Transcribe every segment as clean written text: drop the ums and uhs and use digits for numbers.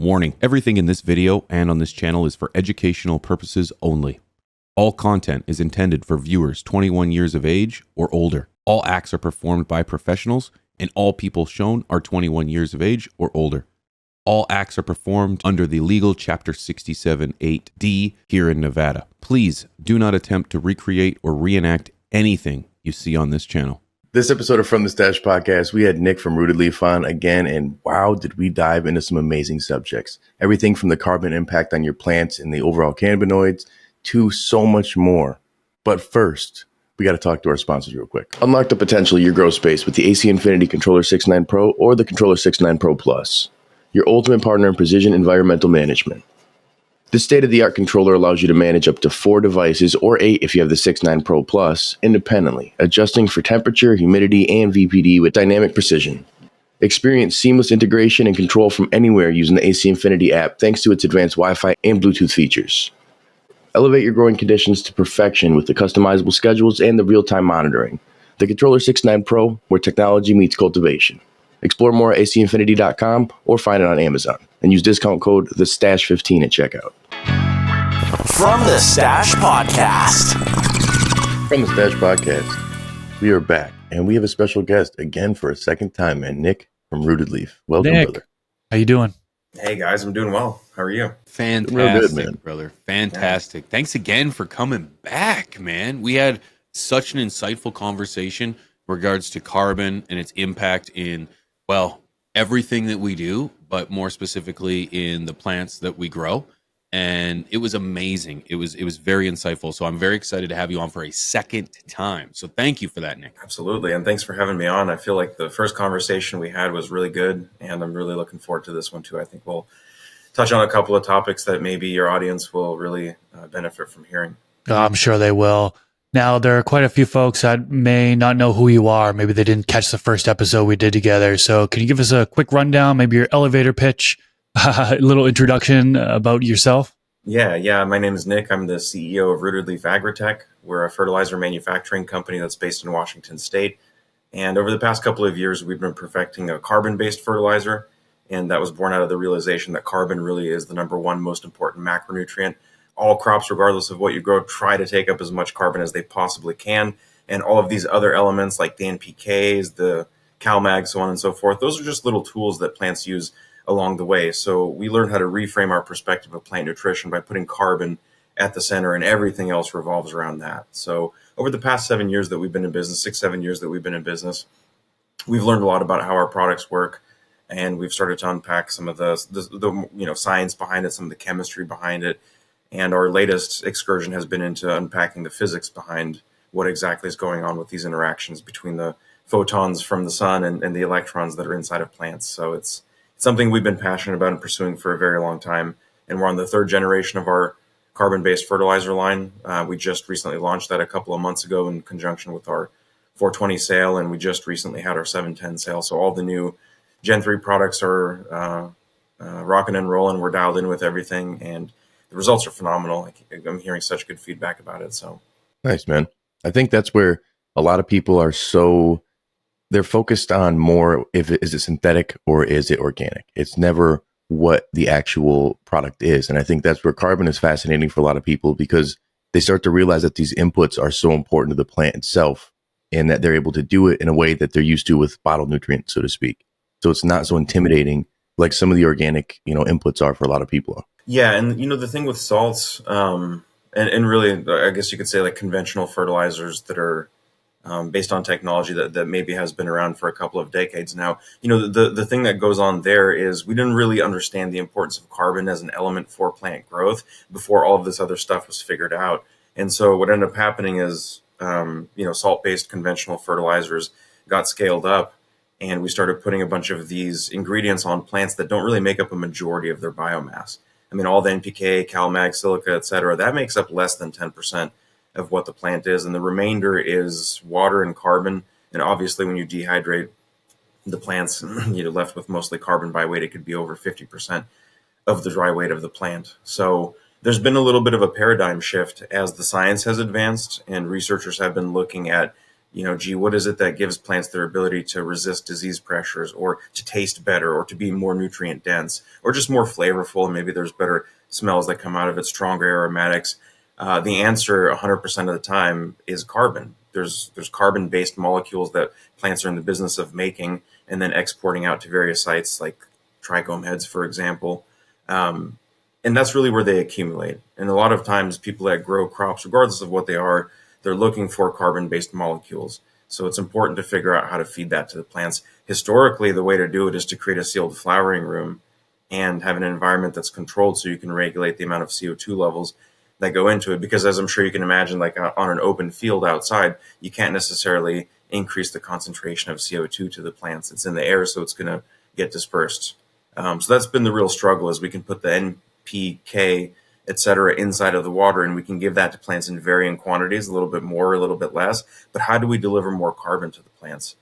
Warning, everything in this video and on this channel is for educational purposes only. All content is intended for viewers 21 years of age or older. All acts are performed by professionals, and all people shown are 21 years of age or older. All acts are performed under the legal Chapter 67(8)(d) here in Nevada. Please do not attempt to recreate or reenact anything you see on this channel. This episode of From the Stash Podcast, we had Nick from Rooted Leaf on again, and wow, did we dive into some amazing subjects. Everything from the carbon impact on your plants and the overall cannabinoids to so much more. But first, we got to talk to our sponsors real quick. Unlock the potential of your grow space with the AC Infinity Controller 6.9 Pro or the Controller 6.9 Pro Plus, your ultimate partner in precision environmental management. This state-of-the-art controller allows you to manage up to 4 devices, or 8 if you have the 6.9 Pro Plus, independently, adjusting for temperature, humidity, and VPD with dynamic precision. Experience seamless integration and control from anywhere using the AC Infinity app thanks to its advanced Wi-Fi and Bluetooth features. Elevate your growing conditions to perfection with the customizable schedules and the real-time monitoring. The Controller 6.9 Pro, where technology meets cultivation. Explore more at acinfinity.com or find it on Amazon and use discount code THESTASH15 at checkout. From the Stash Podcast. From the Stash Podcast, we are back and we have a special guest again for a second time, man. Nick from Rooted Leaf. Welcome, Nick, brother. how you doing? Hey guys, I'm doing well. How are you? Fantastic, Real good, man. brother. Fantastic. Yeah. Thanks again for coming back, man. We had such an insightful conversation in regards to carbon and its impact in, well, everything that we do, but more specifically in the plants that we grow. And it was amazing. It was very insightful. So I'm very excited to have you on for a second time. So thank you for that, Nick. Absolutely. And thanks for having me on. I feel like the first conversation we had was really good, and I'm really looking forward to this one too. I think we'll touch on a couple of topics that maybe your audience will really benefit from hearing. I'm sure they will. Now, there are quite a few folks that may not know who you are. Maybe they didn't catch the first episode we did together. So can you give us a quick rundown, maybe your elevator pitch, a little introduction about yourself? Yeah. My name is Nick. I'm the CEO of Rooted Leaf Agritech. We're a fertilizer manufacturing company that's based in Washington State. And over the past couple of years, we've been perfecting a carbon-based fertilizer. And that was born out of the realization that carbon really is the number one most important macronutrient. All crops, regardless of what you grow, try to take up as much carbon as they possibly can. And all of these other elements like the NPKs, the CalMag, so on and so forth, those are just little tools that plants use along the way. So we learned how to reframe our perspective of plant nutrition by putting carbon at the center, and everything else revolves around that. So over the past 7 years that we've been in business, 6-7 years that we've been in business, we've learned a lot about how our products work. And we've started to unpack some of the science behind it, some of the chemistry behind it. And our latest excursion has been into unpacking the physics behind what exactly is going on with these interactions between the photons from the sun and the electrons that are inside of plants. So it's something we've been passionate about and pursuing for a very long time. And we're on the 3rd generation of our carbon-based fertilizer line. We just recently launched that a couple of months ago in conjunction with our 420 sale, and we just recently had our 710 sale. So all the new Gen 3 products are rocking and rolling. We're dialed in with everything, and the results are phenomenal. I'm hearing such good feedback about it. So Nice, man. I think that's where a lot of people are they're focused on more, is it synthetic or is it organic? It's never what the actual product is. And I think that's where carbon is fascinating for a lot of people, because they start to realize that these inputs are so important to the plant itself, and that they're able to do it in a way that they're used to with bottled nutrients, so to speak. So it's not so intimidating like some of the organic, inputs are for a lot of people. yeah, and the thing with salts, and really, I guess you could say like conventional fertilizers that are based on technology that maybe has been around for a couple of decades now. The thing that goes on there is we didn't really understand the importance of carbon as an element for plant growth before all of this other stuff was figured out. And so what ended up happening is, salt-based conventional fertilizers got scaled up, and we started putting a bunch of these ingredients on plants that don't really make up a majority of their biomass. I mean, all the NPK, CalMag, silica, et cetera, that makes up less than 10% of what the plant is. And the remainder is water and carbon. And obviously, when you dehydrate the plants, you're left with mostly carbon by weight. It could be over 50% of the dry weight of the plant. So there's been a little bit of a paradigm shift as the science has advanced, and researchers have been looking at Gee, what is it that gives plants their ability to resist disease pressures, or to taste better, or to be more nutrient dense, or just more flavorful, and maybe there's better smells that come out of it, stronger aromatics? The answer 100% of the time is carbon. There's carbon-based molecules that plants are in the business of making and then exporting out to various sites, like trichome heads, for example. And that's really where they accumulate. And a lot of times people that grow crops, regardless of what they are, they're looking for carbon-based molecules. So it's important to figure out how to feed that to the plants. Historically, the way to do it is to create a sealed flowering room and have an environment that's controlled so you can regulate the amount of CO2 levels that go into it. Because as I'm sure you can imagine, like on an open field outside, you can't necessarily increase the concentration of CO2 to the plants. It's in the air, so it's going to get dispersed. So that's been the real struggle, is we can put the NPK, et cetera, inside of the water, and we can give that to plants in varying quantities, a little bit more, a little bit less. But how do we deliver more carbon to the plants?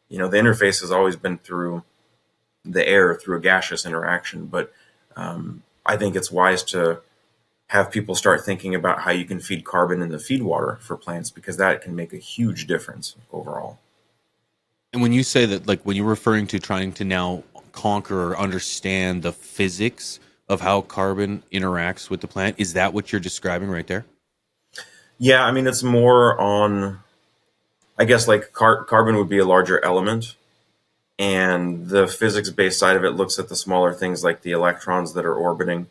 The interface has always been through the air, through a gaseous interaction. But I think it's wise to have people start thinking about how you can feed carbon in the feed water for plants, because that can make a huge difference overall. And when you say that, like when you're referring to trying to now conquer or understand the physics of how carbon interacts with the plant, is that what you're describing right there? Yeah, I mean, it's more on, I guess, like carbon would be a larger element, and the physics-based side of it looks at the smaller things like the electrons that are orbiting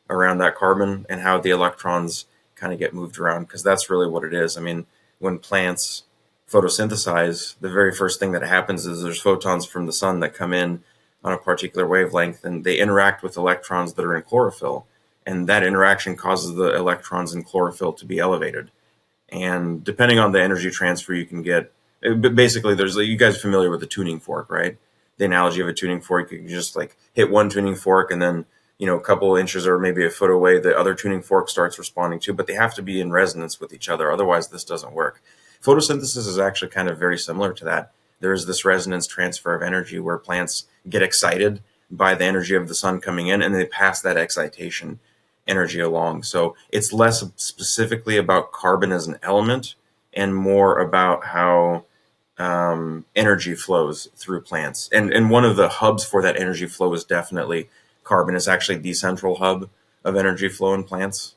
around that carbon and how the electrons kind of get moved around, because that's really what it is. I mean, when plants photosynthesize, the very first thing that happens is there's photons from the sun that come in on a particular wavelength, and they interact with electrons that are in chlorophyll, and that interaction causes the electrons in chlorophyll to be elevated. And depending on the energy transfer you can get, but basically, you guys are familiar with the tuning fork, right? The analogy of a tuning fork, you can just like hit one tuning fork, and then a couple inches or maybe a foot away, the other tuning fork starts responding to, but they have to be in resonance with each other. Otherwise, this doesn't work. Photosynthesis is actually kind of very similar to that. There is this resonance transfer of energy where plants get excited by the energy of the sun coming in, and they pass that excitation energy along. So it's less specifically about carbon as an element and more about how energy flows through plants. And one of the hubs for that energy flow is definitely carbon. Is actually the central hub of energy flow in plants.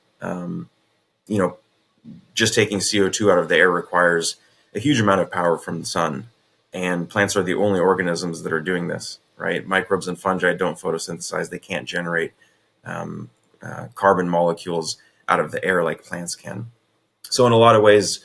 Just taking CO2 out of the air requires a huge amount of power from the sun, and plants are the only organisms that are doing this, right? Microbes and fungi don't photosynthesize. They can't generate carbon molecules out of the air like plants can. So in a lot of ways,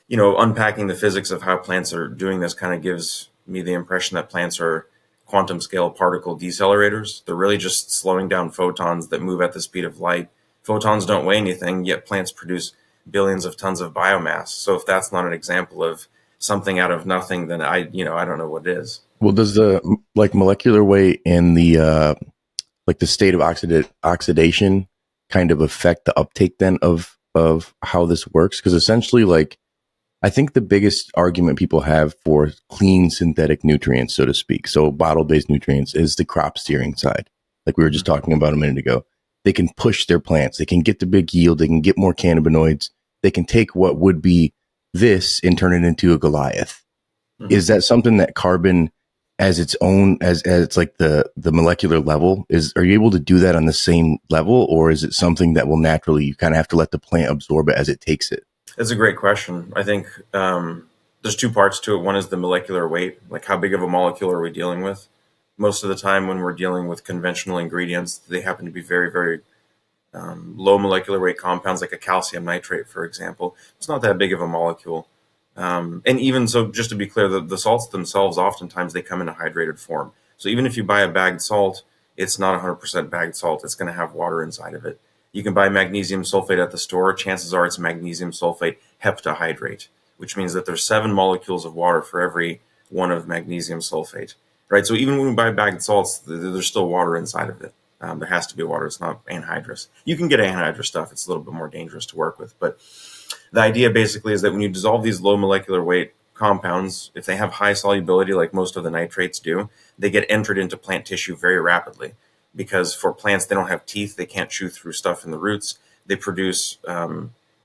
unpacking the physics of how plants are doing this kind of gives me the impression that plants are quantum scale particle decelerators. They're really just slowing down photons that move at the speed of light. Photons don't weigh anything, yet plants produce billions of tons of biomass. So if that's not an example of something out of nothing, then I don't know what is. Well, does the molecular weight and the the state of oxidation kind of affect the uptake then of how this works? Because essentially, I think the biggest argument people have for clean synthetic nutrients, so to speak, so bottle-based nutrients, is the crop steering side. Like we were just talking about a minute ago. They can push their plants. They can get the big yield. They can get more cannabinoids. They can take what would be this and turn it into a Goliath. Mm-hmm. Is that something that carbon as its own, as it's like the molecular level, are you able to do that on the same level, or is it something that will naturally, you kind of have to let the plant absorb it as it takes it? That's a great question. I think there's two parts to it. One is the molecular weight, like how big of a molecule are we dealing with? Most of the time when we're dealing with conventional ingredients, they happen to be very, very low molecular weight compounds, like a calcium nitrate, for example. It's not that big of a molecule. And even so, just to be clear, the salts themselves, oftentimes they come in a hydrated form. So even if you buy a bagged salt, it's not 100% bagged salt. It's going to have water inside of it. You can buy magnesium sulfate at the store. Chances are it's magnesium sulfate heptahydrate, which means that there's 7 molecules of water for every one of magnesium sulfate, right? So even when we buy bagged salts, there's still water inside of it. There has to be water. It's not anhydrous. You can get anhydrous stuff. It's a little bit more dangerous to work with. But the idea basically is that when you dissolve these low molecular weight compounds, if they have high solubility, like most of the nitrates do, they get entered into plant tissue very rapidly. Because for plants, they don't have teeth. They can't chew through stuff in the roots. They produce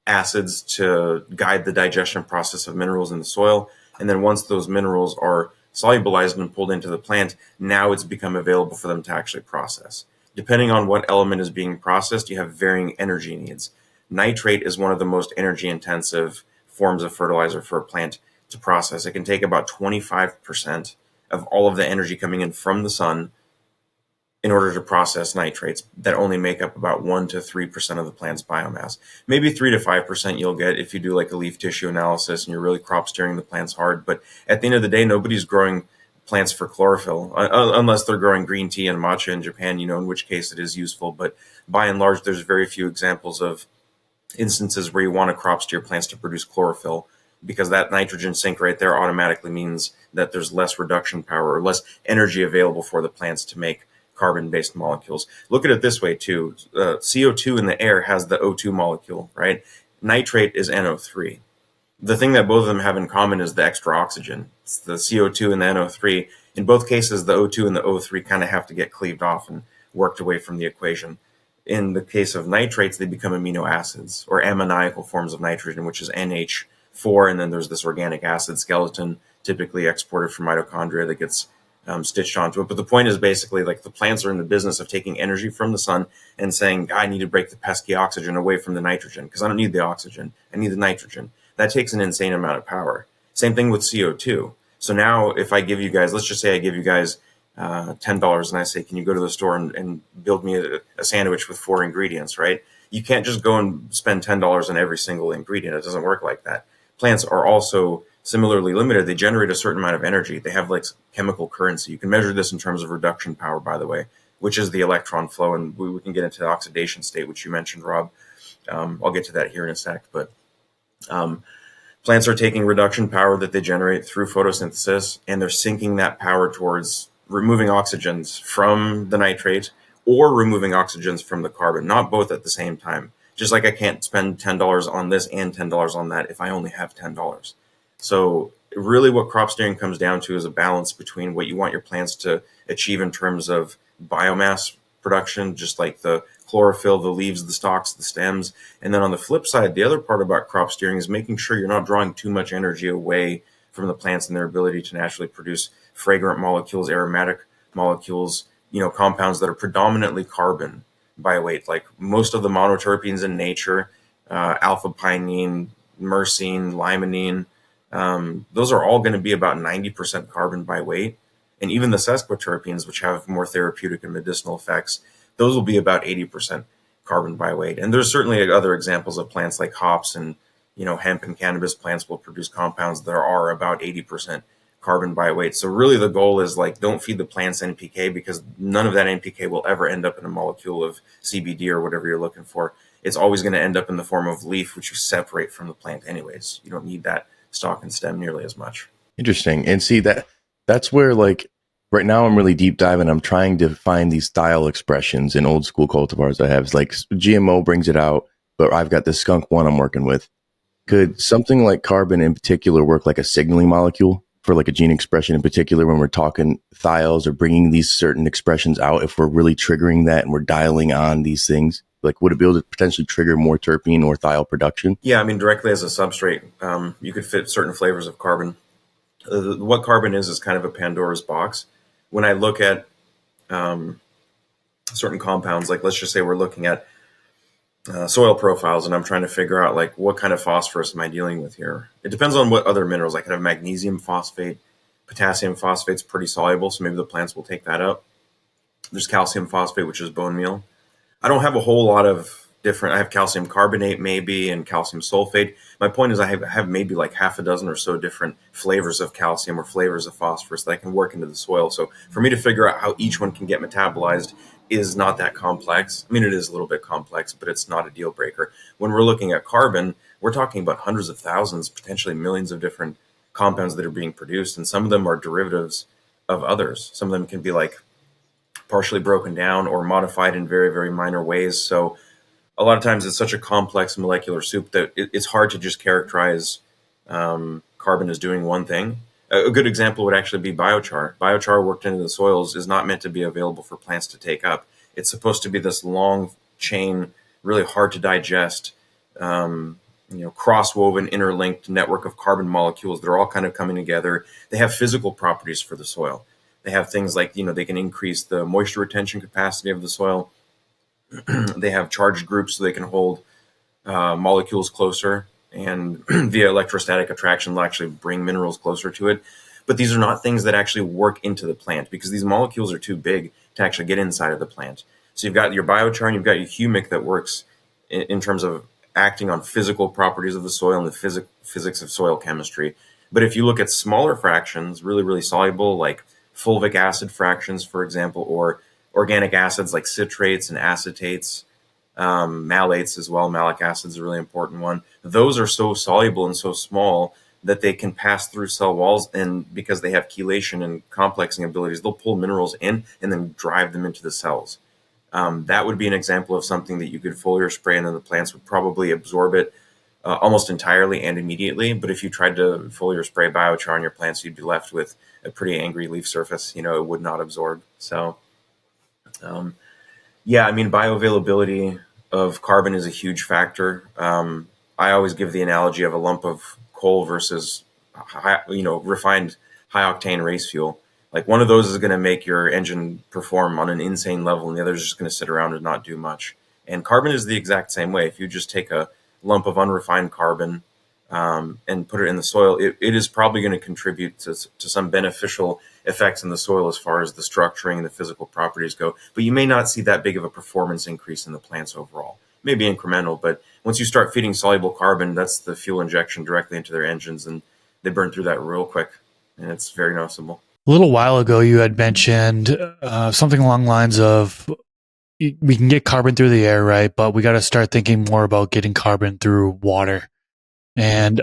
acids to guide the digestion process of minerals in the soil. And then once those minerals are solubilized and pulled into the plant, now it's become available for them to actually process. Depending on what element is being processed, you have varying energy needs. Nitrate is one of the most energy intensive forms of fertilizer for a plant to process. It can take about 25% of all of the energy coming in from the sun in order to process nitrates that only make up about 1 to 3% of the plant's biomass. Maybe 3 to 5% you'll get if you do like a leaf tissue analysis and you're really crop steering the plants hard. But at the end of the day, nobody's growing plants for chlorophyll unless they're growing green tea and matcha in Japan, in which case it is useful. But by and large, there's very few examples of instances where you want to crop steer plants to produce chlorophyll, because that nitrogen sink right there automatically means that there's less reduction power or less energy available for the plants to make carbon-based molecules. Look at it this way too. CO2 in the air has the O2 molecule, right? Nitrate is NO3. The thing that both of them have in common is the extra oxygen. It's the CO2 and the NO3. In both cases, the O2 and the O3 kind of have to get cleaved off and worked away from the equation. In the case of nitrates, they become amino acids or ammoniacal forms of nitrogen, which is NH4. And then there's this organic acid skeleton, typically exported from mitochondria, that gets stitched onto it. But the point is basically like the plants are in the business of taking energy from the sun and saying, I need to break the pesky oxygen away from the nitrogen because I don't need the oxygen. I need the nitrogen. That takes an insane amount of power. Same thing with CO2. So now if I give you guys, let's just say I give you guys $10 and I say, can you go to the store and build me a sandwich with 4 ingredients, right? You can't just go and spend $10 on every single ingredient. It doesn't work like that. Plants are also similarly limited. They generate a certain amount of energy. They have like chemical currency. You can measure this in terms of reduction power, by the way, which is the electron flow. And we can get into the oxidation state, which you mentioned, Rob. I'll get to that here in a sec. But plants are taking reduction power that they generate through photosynthesis, and they're sinking that power towards removing oxygens from the nitrate or removing oxygens from the carbon, not both at the same time. Just like I can't spend $10 on this and $10 on that if I only have $10. So really what crop steering comes down to is a balance between what you want your plants to achieve in terms of biomass production, just like the chlorophyll, the leaves, the stalks, the stems. And then on the flip side, the other part about crop steering is making sure you're not drawing too much energy away from the plants and their ability to naturally produce fragrant molecules, aromatic molecules, compounds that are predominantly carbon by weight. Like most of the monoterpenes in nature, alpha-pinene, myrcene, limonene, those are all going to be about 90% carbon by weight. And even the sesquiterpenes, which have more therapeutic and medicinal effects, those will be about 80% carbon by weight. And there's certainly other examples of plants like hops and, hemp and cannabis plants will produce compounds that are about 80% carbon by weight. So really the goal is like, don't feed the plants NPK, because none of that NPK will ever end up in a molecule of CBD or whatever you're looking for. It's always going to end up in the form of leaf, which you separate from the plant anyways. You don't need that stalk and stem nearly as much. Interesting. And see that's where like right now I'm really deep diving. I'm trying to find these style expressions in old school cultivars I have. It's like GMO brings it out, but I've got this skunk one I'm working with. Could something like carbon in particular work like a signaling molecule for like a gene expression in particular when we're talking thiols or bringing these certain expressions out? If we're really triggering that and we're dialing on these things, like would it be able to potentially trigger more terpene or thiol production? Yeah, I mean, directly as a substrate, you could fit certain flavors of carbon. What carbon is kind of a Pandora's box. When I look at certain compounds, like let's just say we're looking at soil profiles, and I'm trying to figure out like what kind of phosphorus am I dealing with here. It depends on what other minerals. I could have magnesium phosphate, potassium phosphate's pretty soluble, so maybe the plants will take that up. There's calcium phosphate, which is bone meal. I don't have a whole lot of different. I have calcium carbonate maybe and calcium sulfate. My point is I have maybe like half a dozen or so different flavors of calcium or flavors of phosphorus that I can work into the soil. So for me to figure out how each one can get metabolized is not that complex. I mean, it is a little bit complex, but it's not a deal breaker. When we're looking at carbon, we're talking about hundreds of thousands, potentially millions of different compounds that are being produced. And some of them are derivatives of others. Some of them can be like partially broken down or modified in very, very minor ways. So a lot of times it's such a complex molecular soup that it's hard to just characterize carbon as doing one thing. A good example would actually be biochar. Biochar worked into the soils is not meant to be available for plants to take up. It's supposed to be this long chain, really hard to digest cross-woven, interlinked network of carbon molecules that are all kind of coming together. They have physical properties for the soil. They have things like, they can increase the moisture retention capacity of the soil. They have charged groups so they can hold molecules closer, and via electrostatic attraction, they'll actually bring minerals closer to it. But these are not things that actually work into the plant because these molecules are too big to actually get inside of the plant. So you've got your biochar and you've got your humic that works in terms of acting on physical properties of the soil and the physics of soil chemistry. But if you look at smaller fractions, really, really soluble, like fulvic acid fractions, for example, or organic acids like citrates and acetates, malates as well. Malic acid is a really important one. Those are so soluble and so small that they can pass through cell walls, and because they have chelation and complexing abilities, they'll pull minerals in and then drive them into the cells. That would be an example of something that you could foliar spray, and then the plants would probably absorb it almost entirely and immediately. But if you tried to foliar spray biochar on your plants, you'd be left with a pretty angry leaf surface. It would not absorb. So, bioavailability of carbon is a huge factor. I always give the analogy of a lump of coal versus refined high octane race fuel. Like, one of those is going to make your engine perform on an insane level, and the other is just going to sit around and not do much. And carbon is the exact same way. If you just take a lump of unrefined carbon and put it in the soil, it is probably going to contribute to some beneficial effects in the soil as far as the structuring and the physical properties go. But you may not see that big of a performance increase in the plants overall. Maybe incremental, but once you start feeding soluble carbon, that's the fuel injection directly into their engines, and they burn through that real quick, and it's very noticeable. A little while ago, you had mentioned something along the lines of we can get carbon through the air, right? But we got to start thinking more about getting carbon through water. And,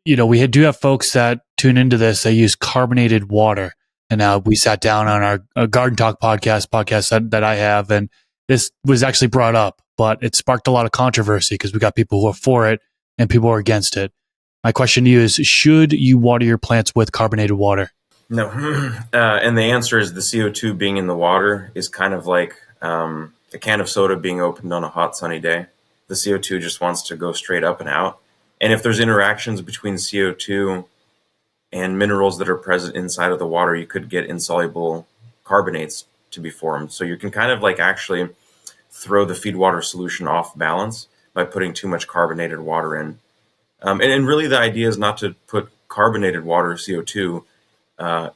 we do have folks that tune into this. They use carbonated water. And we sat down on our Garden Talk podcast that I have, and this was actually brought up, but it sparked a lot of controversy because we got people who are for it and people who are against it. My question to you is, should you water your plants with carbonated water? No. And the answer is the CO2 being in the water is kind of like a can of soda being opened on a hot, sunny day. The CO2 just wants to go straight up and out. And if there's interactions between CO2 and minerals that are present inside of the water, you could get insoluble carbonates to be formed. So you can kind of like actually throw the feed water solution off balance by putting too much carbonated water in. And really the idea is not to put carbonated water, CO2,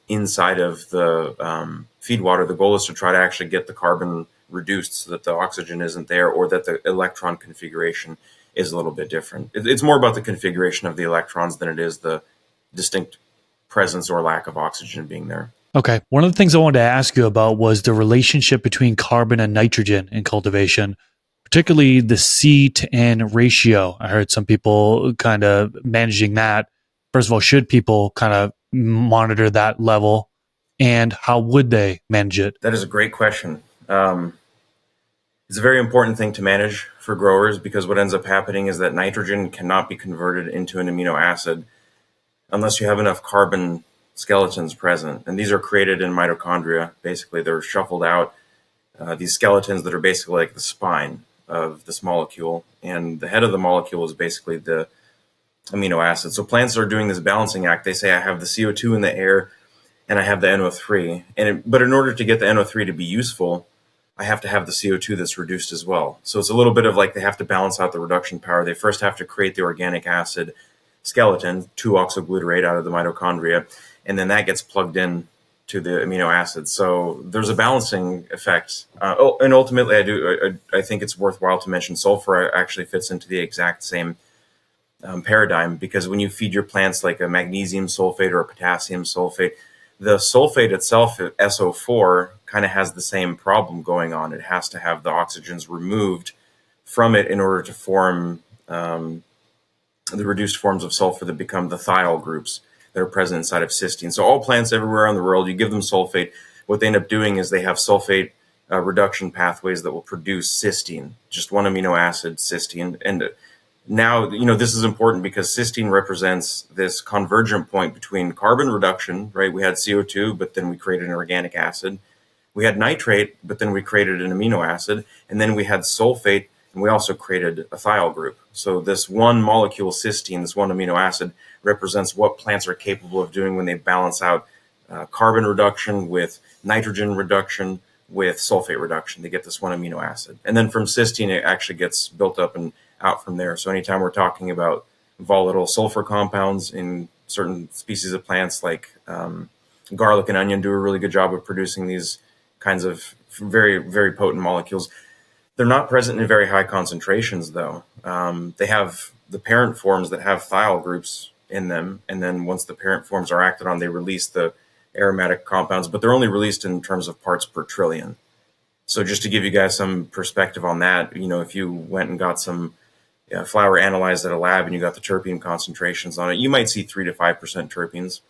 inside of the feed water. The goal is to try to actually get the carbon reduced so that the oxygen isn't there, or that the electron configuration is a little bit different. It's more about the configuration of the electrons than it is the distinct presence or lack of oxygen being there. Okay. One of the things I wanted to ask you about was the relationship between carbon and nitrogen in cultivation, particularly the C to N ratio. I heard some people kind of managing that. First of all, should people kind of monitor that level, and how would they manage it? That is a great question. It's a very important thing to manage for growers, because what ends up happening is that nitrogen cannot be converted into an amino acid unless you have enough carbon skeletons present. And these are created in mitochondria. Basically, they're shuffled out, these skeletons that are basically like the spine of this molecule. And the head of the molecule is basically the amino acid. So plants are doing this balancing act. They say, I have the CO2 in the air and I have the NO3. But in order to get the NO3 to be useful, I have to have the CO2 that's reduced as well. So it's a little bit of like they have to balance out the reduction power. They first have to create the organic acid skeleton, 2-oxoglutarate out of the mitochondria, and then that gets plugged in to the amino acids. So there's a balancing effect. And ultimately, I think it's worthwhile to mention sulfur actually fits into the exact same paradigm, because when you feed your plants like a magnesium sulfate or a potassium sulfate, the sulfate itself, SO4, kind of has the same problem going on. It has to have the oxygens removed from it in order to form the reduced forms of sulfur that become the thiol groups that are present inside of cysteine. So all plants everywhere in the world, you give them sulfate, what they end up doing is they have sulfate reduction pathways that will produce cysteine, just one amino acid, cysteine. And now, this is important because cysteine represents this convergent point between carbon reduction, right? We had CO2, but then we created an organic acid. We had nitrate, but then we created an amino acid. And then we had sulfate, And we also created a thiol group. So this one molecule, cysteine, this one amino acid, represents what plants are capable of doing when they balance out carbon reduction with nitrogen reduction with sulfate reduction. They get this one amino acid. And then from cysteine, it actually gets built up and out from there. So anytime we're talking about volatile sulfur compounds in certain species of plants, like garlic and onion do a really good job of producing these kinds of very, very potent molecules. They're not present in very high concentrations, though. They have the parent forms that have thiol groups in them, and then once the parent forms are acted on, they release the aromatic compounds, but they're only released in terms of parts per trillion. So just to give you guys some perspective on that, if you went and got some flower analyzed at a lab and you got the terpene concentrations on it, you might see 3 to 5% terpenes.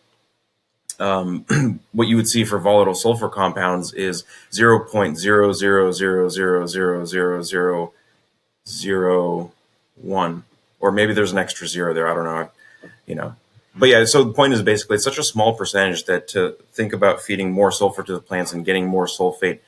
What you would see for volatile sulfur compounds is 0.00000001, or maybe there's an extra zero there. I don't know, But yeah, so the point is basically it's such a small percentage that to think about feeding more sulfur to the plants and getting more sulfate,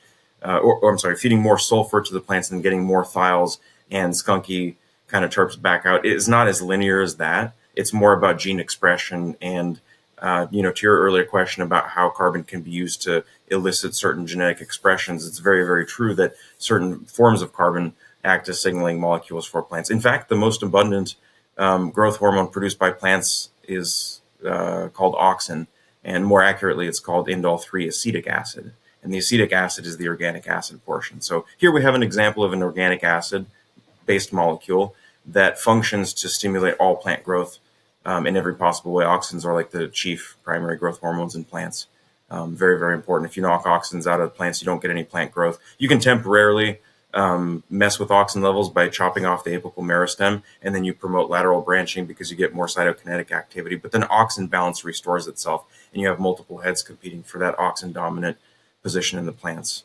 feeding more sulfur to the plants and getting more thiols and skunky kind of terps back out is not as linear as that. It's more about gene expression and to your earlier question about how carbon can be used to elicit certain genetic expressions, it's very, very true that certain forms of carbon act as signaling molecules for plants. In fact, the most abundant growth hormone produced by plants is called auxin, and more accurately, it's called indole-3 acetic acid. And the acetic acid is the organic acid portion. So here we have an example of an organic acid-based molecule that functions to stimulate all plant growth in every possible way. Auxins are like the chief primary growth hormones in plants. Very, very important. If you knock auxins out of plants, you don't get any plant growth. You can temporarily mess with auxin levels by chopping off the apical meristem, and then you promote lateral branching because you get more cytokinetic activity. But then auxin balance restores itself, and you have multiple heads competing for that auxin dominant position in the plants.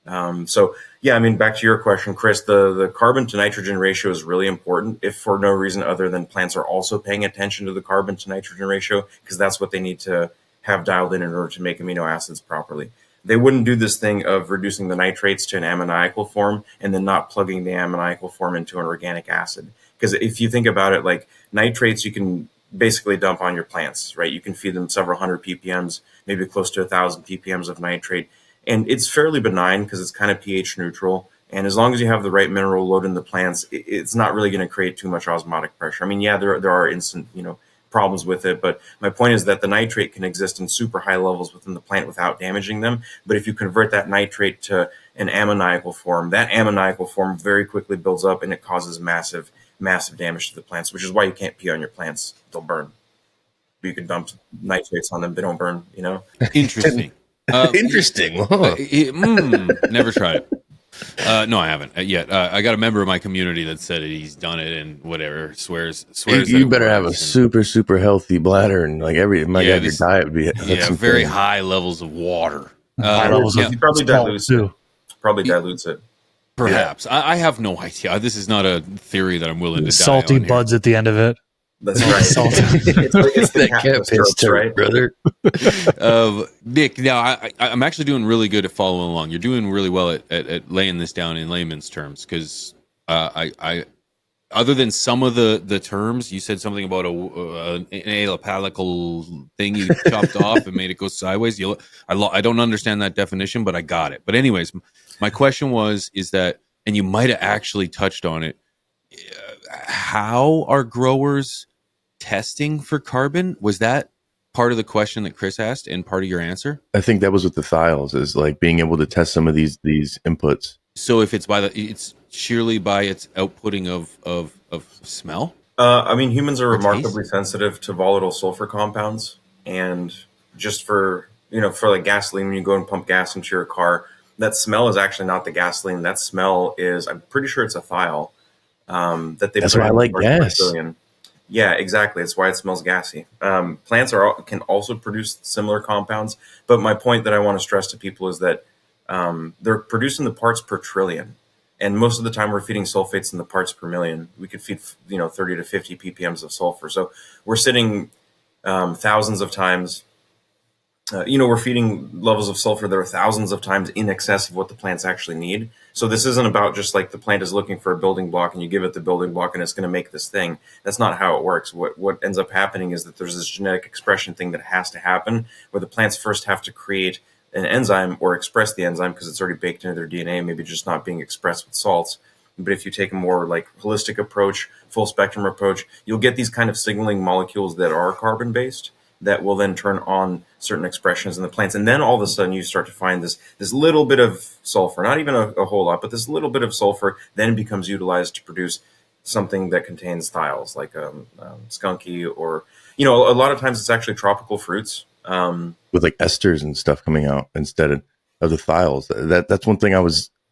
Back to your question, Chris, the carbon to nitrogen ratio is really important, if for no reason other than plants are also paying attention to the carbon to nitrogen ratio, because that's what they need to have dialed in order to make amino acids properly. They wouldn't do this thing of reducing the nitrates to an ammoniacal form and then not plugging the ammoniacal form into an organic acid. Because if you think about it, like nitrates, you can basically dump on your plants, right? You can feed them several hundred ppms, maybe close to 1,000 ppms of nitrate. And it's fairly benign because it's kind of pH neutral. And as long as you have the right mineral load in the plants, it's not really going to create too much osmotic pressure. I mean, yeah, there are instant, problems with it. But my point is that the nitrate can exist in super high levels within the plant without damaging them. But if you convert that nitrate to an ammoniacal form, that ammoniacal form very quickly builds up and it causes massive, massive damage to the plants, which is why you can't pee on your plants. They'll burn. You can dump nitrates on them. They don't burn, Interesting. Interesting. Never tried it. No, I haven't yet. I got a member of my community that said he's done it and whatever swears. You better have a super, super healthy bladder and like your diet would be very high levels of water. High levels of probably dilutes too. Probably dilutes it. Perhaps. Yeah. I have no idea. This is not a theory that I'm willing to salty die on buds here. at the end of it. That's right. it's the cat piss, right, brother? Nick, now I'm actually doing really good at following along. You're doing really well at laying this down in layman's terms, because I other than some of the terms, you said something about an alopalical thing you chopped off and made it go sideways. I don't understand that definition, but I got it. But anyways, my question is that, and you might have actually touched on it. How are growers testing for carbon? Was that part of the question that Chris asked and part of your answer? I think that was with the thiols, is like being able to test some of these inputs. So if it's sheerly by its outputting of smell? Humans are remarkably sensitive to volatile sulfur compounds, and just for like gasoline, when you go and pump gas into your car, that smell is actually not the gasoline. That smell is, I'm pretty sure it's a thiol. That's why I like gas. Yeah, exactly. It's why it smells gassy. Plants can also produce similar compounds, but my point that I want to stress to people is that they're producing the parts per trillion, and most of the time we're feeding sulfates in the parts per million. We could feed 30 to 50 ppms of sulfur, so we're sitting thousands of times we're feeding levels of sulfur that are thousands of times in excess of what the plants actually need. So this isn't about just like the plant is looking for a building block and you give it the building block and it's going to make this thing. That's not how it works. What ends up happening is that there's this genetic expression thing that has to happen where the plants first have to create an enzyme or express the enzyme because it's already baked into their DNA, maybe just not being expressed with salts. But if you take a more like holistic approach, full spectrum approach, you'll get these kind of signaling molecules that are carbon based that will then turn on certain expressions in the plants. And then all of a sudden you start to find this little bit of sulfur, not even a whole lot, but this little bit of sulfur then becomes utilized to produce something that contains thiols, like skunky, or, a lot of times it's actually tropical fruits. With like esters and stuff coming out instead of the thiols. That's one thing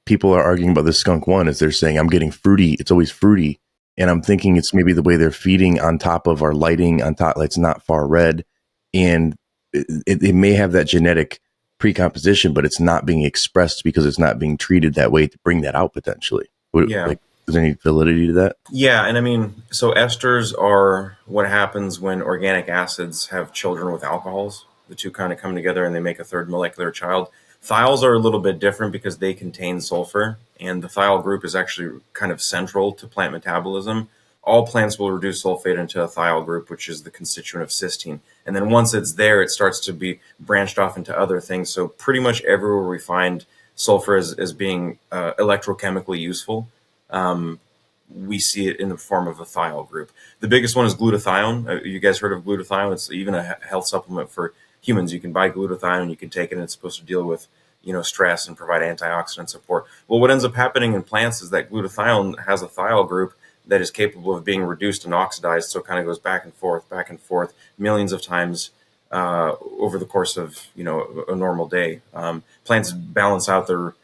people are arguing about this skunk one is they're saying I'm getting fruity. It's always fruity. And I'm thinking it's maybe the way they're feeding on top of our lighting on top. Like it's not far red. And it may have that genetic precomposition, but it's not being expressed because it's not being treated that way to bring that out potentially. Yeah. Like, is there any validity to that? Yeah. And I mean, so esters are what happens when organic acids have children with alcohols. The two kind of come together and they make a third molecular child. Thiols are a little bit different because they contain sulfur, and the thiol group is actually kind of central to plant metabolism. All plants will reduce sulfate into a thiol group, which is the constituent of cysteine. And then once it's there, it starts to be branched off into other things. So pretty much everywhere we find sulfur as being electrochemically useful, we see it in the form of a thiol group. The biggest one is glutathione. You guys heard of glutathione? It's even a health supplement for humans. You can buy glutathione, you can take it, and it's supposed to deal with stress and provide antioxidant support. Well, what ends up happening in plants is that glutathione has a thiol group that is capable of being reduced and oxidized, so it kind of goes back and forth, millions of times over the course of a normal day. Plants balance out their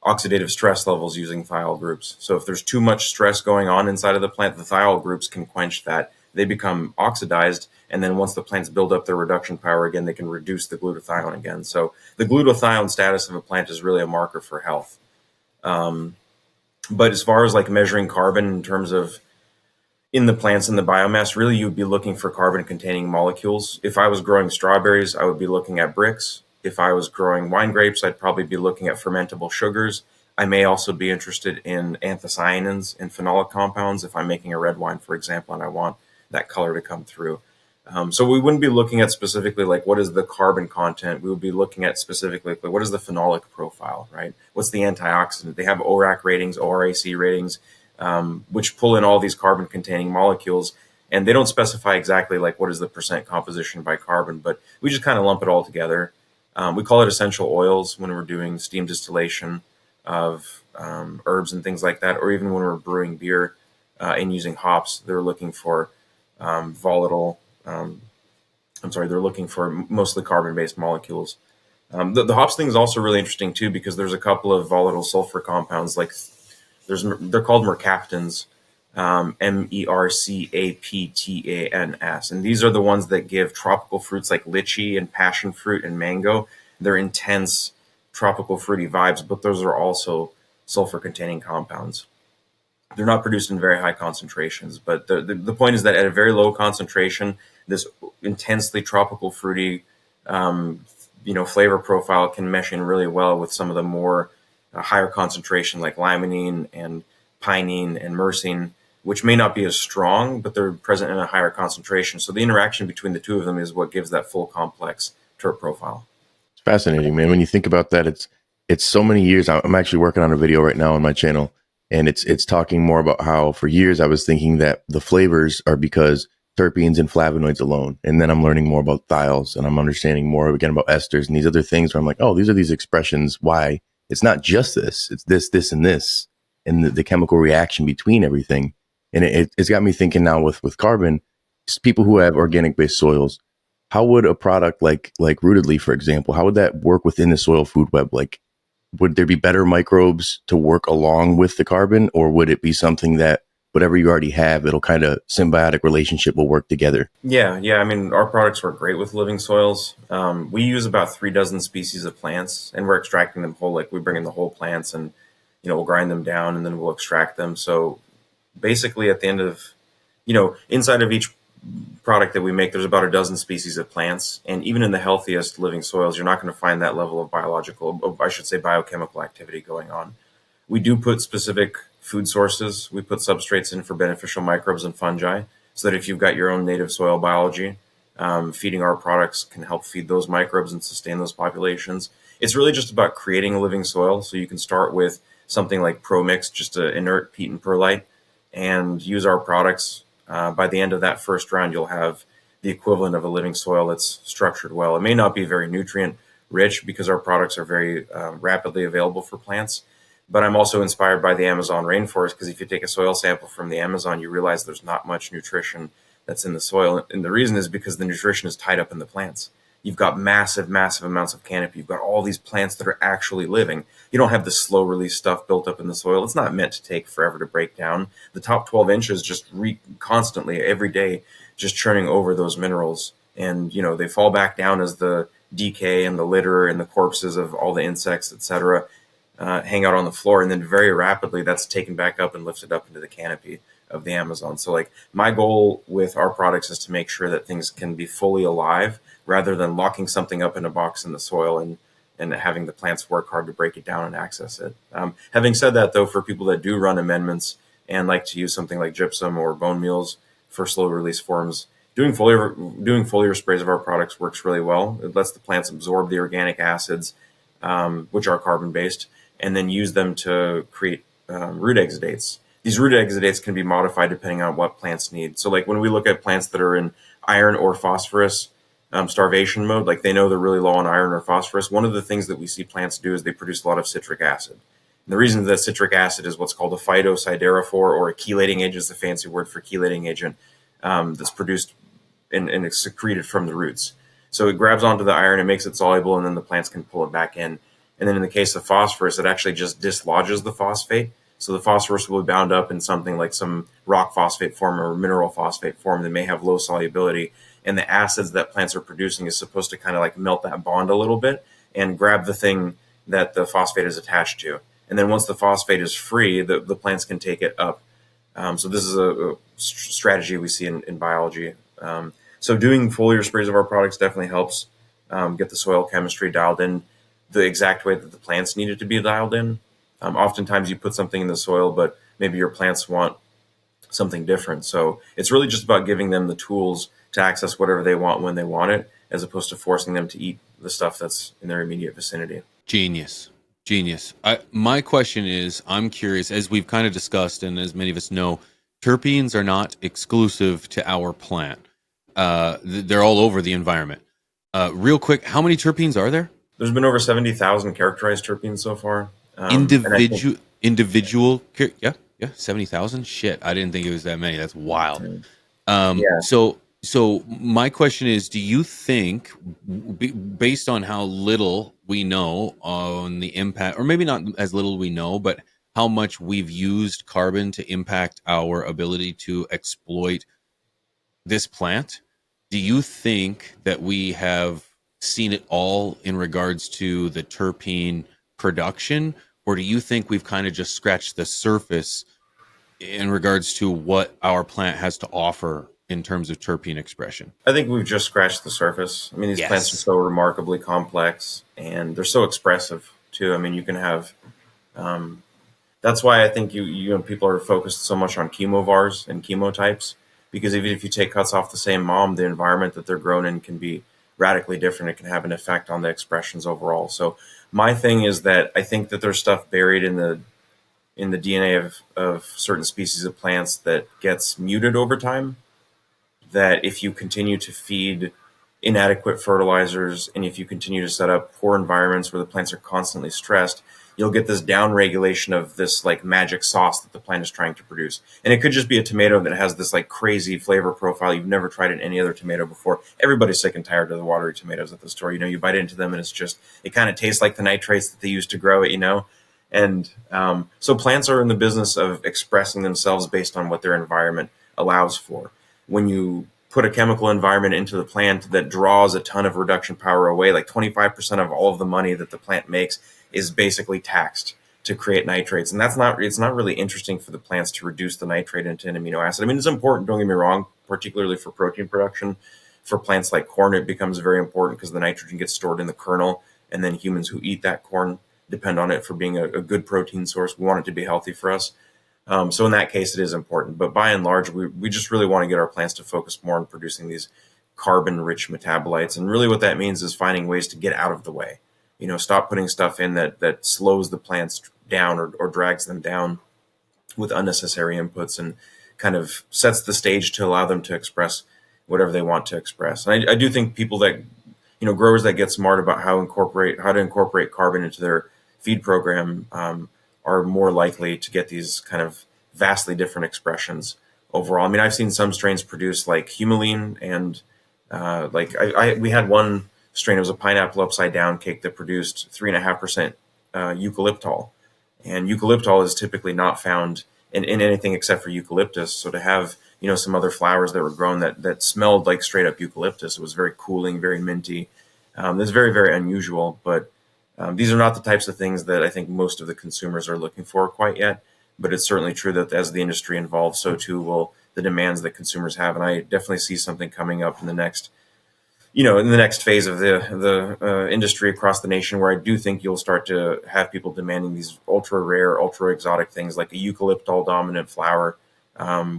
oxidative stress levels using thiol groups. So if there's too much stress going on inside of the plant, the thiol groups can quench that. They become oxidized, and then once the plants build up their reduction power again, they can reduce the glutathione again. So the glutathione status of a plant is really a marker for health. But as far as like measuring carbon in terms of in the plants and the biomass, really you'd be looking for carbon containing molecules. If I was growing strawberries, I would be looking at Brix. If I was growing wine grapes, I'd probably be looking at fermentable sugars. I may also be interested in anthocyanins and phenolic compounds if I'm making a red wine, for example, and I want that color to come through. So we wouldn't be looking at specifically like what is the carbon content. We would be looking at specifically like what is the phenolic profile, right? What's the antioxidant? They have ORAC ratings, ORAC ratings, which pull in all these carbon containing molecules. And they don't specify exactly like what is the percent composition by carbon, but we just kind of lump it all together. We call it essential oils when we're doing steam distillation of herbs and things like that, or even when we're brewing beer and using hops. They're looking for volatile. They're looking for mostly carbon-based molecules. The hops thing is also really interesting too because there's a couple of volatile sulfur compounds like they're called mercaptans, MERCAPTANS, and these are the ones that give tropical fruits like lychee and passion fruit and mango. They're intense tropical fruity vibes, but those are also sulfur-containing compounds. They're not produced in very high concentrations, but the point is that at a very low concentration, this intensely tropical fruity, flavor profile can mesh in really well with some of the more higher concentration like limonene and pinene and myrcene, which may not be as strong, but they're present in a higher concentration. So the interaction between the two of them is what gives that full complex terp profile. It's fascinating, man. When you think about that, it's so many years. I'm actually working on a video right now on my channel, and it's talking more about how for years I was thinking that the flavors are because terpenes and flavonoids alone. And then I'm learning more about thiols, and I'm understanding more again about esters and these other things where I'm like, oh, these are these expressions. Why? It's not just this, it's this, and this, and the chemical reaction between everything. And it's got me thinking now with carbon, just people who have organic based soils, how would a product like Rootedly, for example, how would that work within the soil food web? Like, would there be better microbes to work along with the carbon, or would it be something that whatever you already have, it'll kind of symbiotic relationship will work together? Yeah. I mean, our products work great with living soils. We use about 36 species of plants, and we're extracting them whole. Like we bring in the whole plants, and we'll grind them down, and then we'll extract them. So basically, at the end of inside of each product that we make, there's about a dozen species of plants. And even in the healthiest living soils, you're not going to find that level of biochemical activity going on. We do put specific food sources. We put substrates in for beneficial microbes and fungi, so that if you've got your own native soil biology, feeding our products can help feed those microbes and sustain those populations. It's really just about creating a living soil. So you can start with something like ProMix, just an inert peat and perlite, and use our products. By the end of that first round, you'll have the equivalent of a living soil that's structured well. It may not be very nutrient rich because our products are very rapidly available for plants. But I'm also inspired by the Amazon rainforest, because if you take a soil sample from the Amazon, you realize there's not much nutrition that's in the soil. And the reason is because the nutrition is tied up in the plants. You've got massive, massive amounts of canopy. You've got all these plants that are actually living. You don't have the slow release stuff built up in the soil. It's not meant to take forever to break down. The top 12 inches just constantly, every day, just churning over those minerals. And, they fall back down as the decay and the litter and the corpses of all the insects, etc., hang out on the floor, and then very rapidly that's taken back up and lifted up into the canopy of the Amazon. So my goal with our products is to make sure that things can be fully alive rather than locking something up in a box in the soil and having the plants work hard to break it down and access it. Having said that, though, for people that do run amendments and like to use something like gypsum or bone meals for slow release forms, doing foliar sprays of our products works really well. It lets the plants absorb the organic acids, which are carbon based, and then use them to create root exudates. These root exudates can be modified depending on what plants need. So when we look at plants that are in iron or phosphorus starvation mode, they know they're really low on iron or phosphorus, one of the things that we see plants do is they produce a lot of citric acid. And the reason that citric acid is what's called a phytosiderophore, or a chelating agent, is the fancy word for chelating agent, that's produced and it's secreted from the roots. So it grabs onto the iron, it makes it soluble, and then the plants can pull it back in. And then in the case of phosphorus, it actually just dislodges the phosphate. So the phosphorus will be bound up in something like some rock phosphate form or mineral phosphate form that may have low solubility. And the acids that plants are producing is supposed to kind of melt that bond a little bit and grab the thing that the phosphate is attached to. And then once the phosphate is free, the plants can take it up. So this is a strategy we see in biology. So doing foliar sprays of our products definitely helps get the soil chemistry dialed in the exact way that the plants need it to be dialed in. Oftentimes you put something in the soil, but maybe your plants want something different. So it's really just about giving them the tools to access whatever they want when they want it, as opposed to forcing them to eat the stuff that's in their immediate vicinity. Genius. My question is, I'm curious, as we've kind of discussed, and as many of us know, terpenes are not exclusive to our plant. They're all over the environment. Real quick, how many terpenes are there? There's been over 70,000 characterized terpenes so far. Individual, 70,000. Shit, I didn't think it was that many. That's wild. So my question is, do you think, based on how little we know on the impact, or maybe not as little we know, but how much we've used carbon to impact our ability to exploit this plant, do you think that we have seen it all in regards to the terpene production, or do you think we've kind of just scratched the surface in regards to what our plant has to offer in terms of terpene expression? I think we've just scratched the surface. I mean, these plants are so remarkably complex, and they're so expressive too. I mean, you can have that's why I think people are focused so much on chemovars and chemotypes, because even if you take cuts off the same mom, the environment that they're grown in can be radically different. It can have an effect on the expressions overall. So my thing is that I think that there's stuff buried in the DNA of certain species of plants that gets muted over time, that if you continue to feed inadequate fertilizers and if you continue to set up poor environments where the plants are constantly stressed, you'll get this down regulation of this magic sauce that the plant is trying to produce. And it could just be a tomato that has this crazy flavor profile you've never tried in any other tomato before. Everybody's sick and tired of the watery tomatoes at the store. You bite into them and it kind of tastes like the nitrates that they used to grow it, And so plants are in the business of expressing themselves based on what their environment allows for. When you put a chemical environment into the plant that draws a ton of reduction power away, 25% of all of the money that the plant makes is basically taxed. to create nitrates. And it's not really interesting for the plants to reduce the nitrate into an amino acid. I mean, it's important, don't get me wrong, particularly for protein production. For plants like corn, it becomes very important because the nitrogen gets stored in the kernel, and then humans who eat that corn depend on it for being a good protein source. We want it to be healthy for us. So in that case, it is important. But by and large, we just really want to get our plants to focus more on producing these carbon-rich metabolites. And really what that means is finding ways to get out of the way. Stop putting stuff in that slows the plants down or drags them down with unnecessary inputs, and kind of sets the stage to allow them to express whatever they want to express. And I do think people that, growers that get smart about how to incorporate carbon into their feed program are more likely to get these kind of vastly different expressions overall. I mean, I've seen some strains produce like humulene, and we had one strain, it was a pineapple upside down cake that produced 3.5% eucalyptol. And eucalyptol is typically not found in anything except for eucalyptus. So to have, some other flowers that were grown that smelled like straight up eucalyptus, it was very cooling, very minty. It's very, very unusual, but these are not the types of things that I think most of the consumers are looking for quite yet. But it's certainly true that as the industry evolves, so too will the demands that consumers have. And I definitely see something coming up in the next phase of the industry across the nation, where I do think you'll start to have people demanding these ultra rare, ultra exotic things like a eucalyptol dominant flower,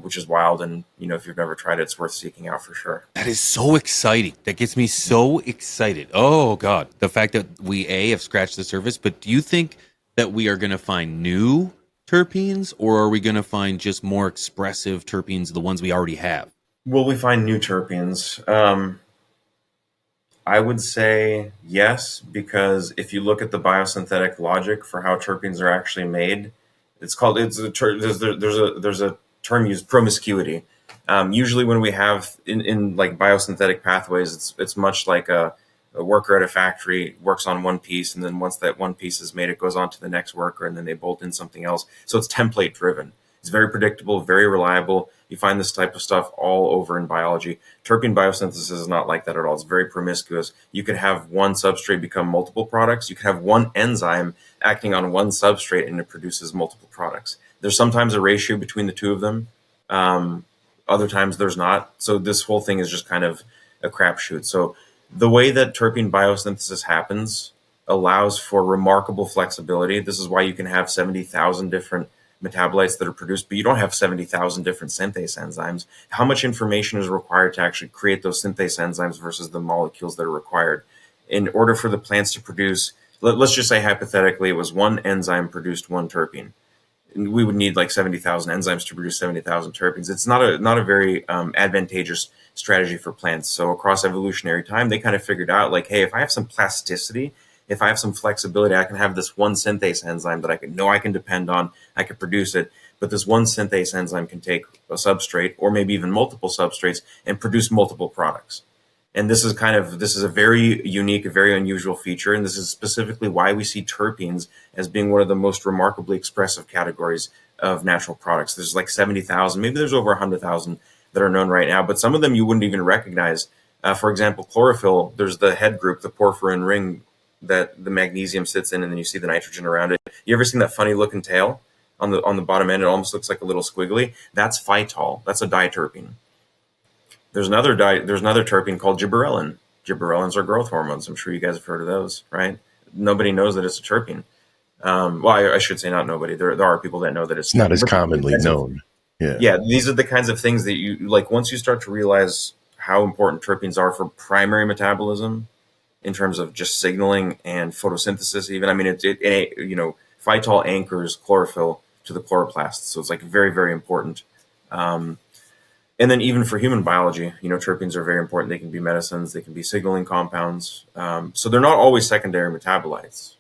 which is wild. And, if you've never tried it, it's worth seeking out for sure. That is so exciting. That gets me so excited. Oh, God. The fact that we, have scratched the surface, but do you think that we are going to find new terpenes, or are we going to find just more expressive terpenes, the ones we already have? Will we find new terpenes? I would say yes, because if you look at the biosynthetic logic for how terpenes are actually made, there's a term used, promiscuity. Usually when we have in like biosynthetic pathways, it's much like a worker at a factory works on one piece, and then once that one piece is made, it goes on to the next worker, and then they bolt in something else. So it's template driven. It's very predictable, very reliable. You find this type of stuff all over in biology. Terpene biosynthesis is not like that at all. It's very promiscuous. You could have one substrate become multiple products. You could have one enzyme acting on one substrate, and it produces multiple products. There's sometimes a ratio between the two of them. Other times there's not. So this whole thing is just kind of a crapshoot. So the way that terpene biosynthesis happens allows for remarkable flexibility. This is why you can have 70,000 different metabolites that are produced, but you don't have 70,000 different synthase enzymes. How much information is required to actually create those synthase enzymes versus the molecules that are required? In order for the plants to produce, let's just say hypothetically, it was one enzyme produced one terpene. We would need like 70,000 enzymes to produce 70,000 terpenes. It's not a very advantageous strategy for plants. So across evolutionary time, they kind of figured out like, hey, if I have some plasticity, if I have some flexibility, I can have this one synthase enzyme that I can depend on. I can produce it, but this one synthase enzyme can take a substrate or maybe even multiple substrates and produce multiple products. And this is a very unique, a very unusual feature. And this is specifically why we see terpenes as being one of the most remarkably expressive categories of natural products. There's like 70,000, maybe there's over 100,000 that are known right now, but some of them you wouldn't even recognize. For example, chlorophyll, there's the head group, the porphyrin ring that the magnesium sits in, and then you see the nitrogen around it. You ever seen that funny looking tail on the bottom end? It almost looks like a little squiggly. That's phytol. That's a diterpene. There's another terpene called gibberellin. Gibberellins are growth hormones. I'm sure you guys have heard of those, right? Nobody knows that it's a terpene. I should say not nobody. There are people that know that it's not as commonly known. Yeah, these are the kinds of things that you like. Once you start to realize how important terpenes are for primary metabolism, in terms of just signaling and photosynthesis, even. I mean, phytol anchors chlorophyll to the chloroplast, so it's like very, very important. And then even for human biology, terpenes are very important. They can be medicines, they can be signaling compounds. So they're not always secondary metabolites.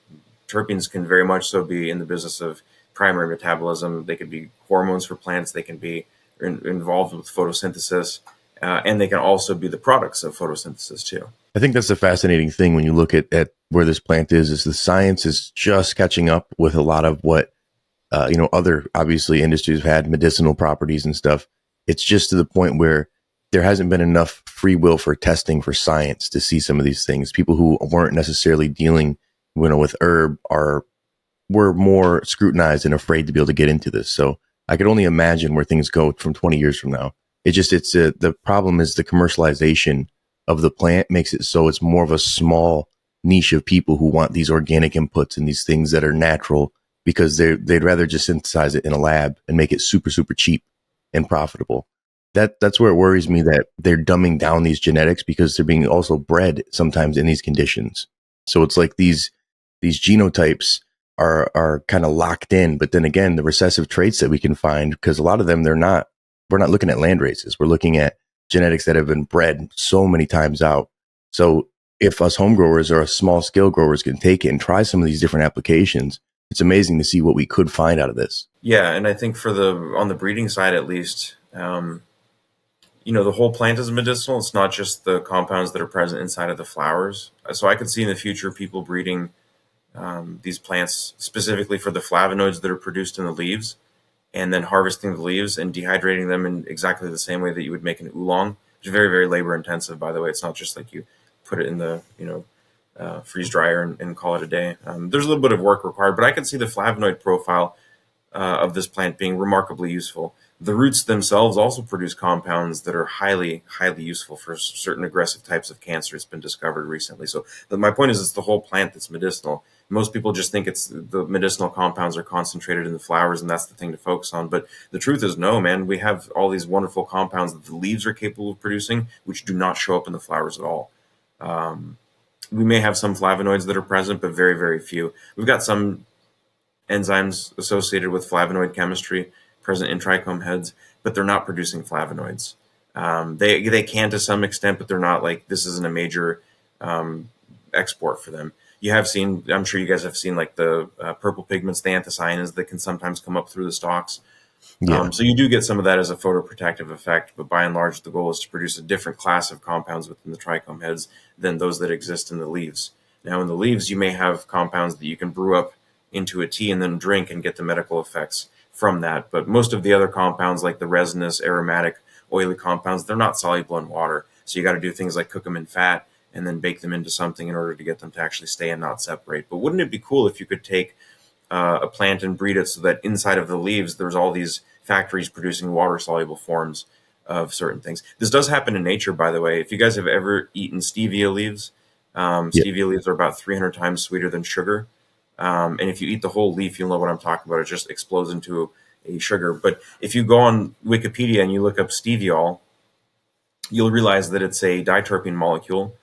Terpenes can very much so be in the business of primary metabolism. They could be hormones for plants. They can be involved with photosynthesis, and they can also be the products of photosynthesis too. I think that's the fascinating thing when you look at where this plant is the science is just catching up with a lot of what, other obviously industries have had medicinal properties and stuff. It's just to the point where there hasn't been enough free will for testing for science to see some of these things. People who weren't necessarily dealing, with herb are we're more scrutinized and afraid to be able to get into this. So I could only imagine where things go from 20 years from now. The problem is the commercialization of the plant makes it so it's more of a small niche of people who want these organic inputs and these things that are natural, because they'd rather just synthesize it in a lab and make it super, super cheap and profitable. That's where it worries me, that they're dumbing down these genetics because they're being also bred sometimes in these conditions. So it's like these genotypes are kind of locked in, but then again, the recessive traits that we can find, because a lot of them, we're not looking at land races. We're looking at genetics that have been bred so many times out. So if us home growers or us small scale growers can take it and try some of these different applications, it's amazing to see what we could find out of this. Yeah, and I think on the breeding side at least, the whole plant is medicinal. It's not just the compounds that are present inside of the flowers. So I could see in the future people breeding these plants specifically for the flavonoids that are produced in the leaves, and then harvesting the leaves and dehydrating them in exactly the same way that you would make an oolong, which is very, very labor intensive, by the way. It's not just like you put it in the freeze dryer and call it a day. There's a little bit of work required, but I could see the flavonoid profile of this plant being remarkably useful. The roots themselves also produce compounds that are highly, highly useful for certain aggressive types of cancer. It's been discovered recently. So my point is, it's the whole plant that's medicinal. Most people just think it's the medicinal compounds are concentrated in the flowers, and that's the thing to focus on. But the truth is, no, man, we have all these wonderful compounds that the leaves are capable of producing, which do not show up in the flowers at all. We may have some flavonoids that are present, but very, very few. We've got some enzymes associated with flavonoid chemistry present in trichome heads, but they're not producing flavonoids. They can to some extent, but they're not like, this isn't a major export for them. You have seen, I'm sure you guys have seen, like the purple pigments, the anthocyanins that can sometimes come up through the stalks. Yeah. So you do get some of that as a photoprotective effect, but by and large, the goal is to produce a different class of compounds within the trichome heads than those that exist in the leaves. Now, in the leaves, you may have compounds that you can brew up into a tea and then drink and get the medical effects from that. But most of the other compounds, like the resinous, aromatic, oily compounds, they're not soluble in water. So you got to do things like cook them in fat and then bake them into something in order to get them to actually stay and not separate. But wouldn't it be cool if you could take a plant and breed it so that inside of the leaves, there's all these factories producing water-soluble forms of certain things? This does happen in nature, by the way. If you guys have ever eaten stevia leaves, stevia leaves are about 300 times sweeter than sugar. And if you eat the whole leaf, you'll know what I'm talking about. It just explodes into a sugar. But if you go on Wikipedia and you look up steviol, you'll realize that it's a diterpene molecule.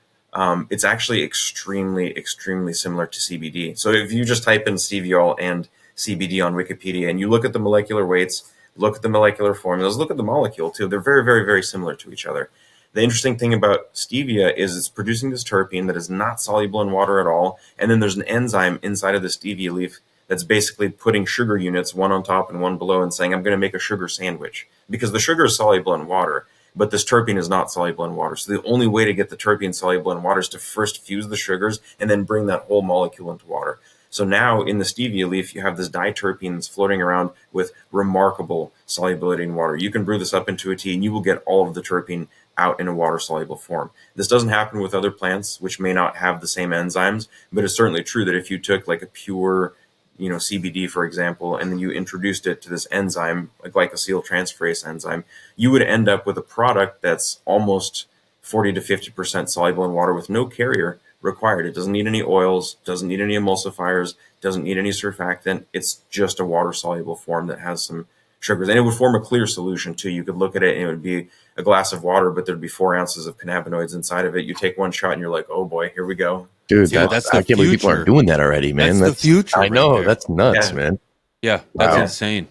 It's actually extremely, extremely similar to CBD. So if you just type in steviol and CBD on Wikipedia and you look at the molecular weights, look at the molecular formulas, look at the molecule too, they're very, very, very similar to each other. The interesting thing about stevia is it's producing this terpene that is not soluble in water at all. And then there's an enzyme inside of the stevia leaf that's basically putting sugar units, one on top and one below, and saying, I'm going to make a sugar sandwich, because the sugar is soluble in water, but this terpene is not soluble in water. So the only way to get the terpene soluble in water is to first fuse the sugars and then bring that whole molecule into water. So now in the stevia leaf, you have this diterpene that's floating around with remarkable solubility in water. You can brew this up into a tea and you will get all of the terpene out in a water-soluble form. This doesn't happen with other plants, which may not have the same enzymes, but it's certainly true that if you took like a pure, CBD, for example, and then you introduced it to this enzyme, a glycosyltransferase enzyme, you would end up with a product that's almost 40 to 50% soluble in water with no carrier required. It doesn't need any oils, doesn't need any emulsifiers, doesn't need any surfactant. It's just a water-soluble form that has some sugars. And it would form a clear solution too. You could look at it and it would be a glass of water, but there'd be 4 ounces of cannabinoids inside of it. You take one shot and you're like, oh boy, here we go. Dude, Yeah, that's the I can't believe people future. aren't doing that already, man. That's the future I know, right there. that's nuts, Yeah. man. Yeah, that's Wow. insane.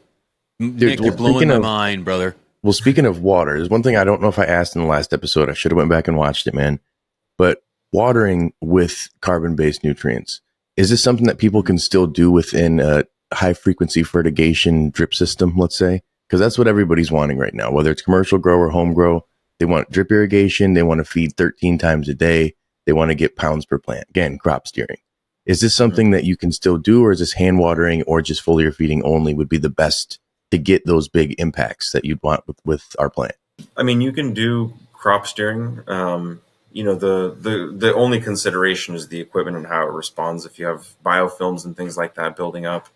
Dude, Nick, you're well, blowing speaking my of- mind, brother. Well, speaking of water, there's one thing I don't know if I asked in the last episode. I should have went back and watched it, man. But watering with carbon-based nutrients, is this something that people can still do within a high-frequency fertigation drip system, let's say? Because that's what everybody's wanting right now, whether it's commercial grow or home grow. They want drip irrigation. They want to feed 13 times a day. They want to get pounds per plant. Again, crop steering. Is this something that you can still do, or is this hand watering or just foliar feeding only would be the best to get those big impacts that you'd want with our plant? I mean, you can do crop steering. the only consideration is the equipment and how it responds. If you have biofilms and things like that building up,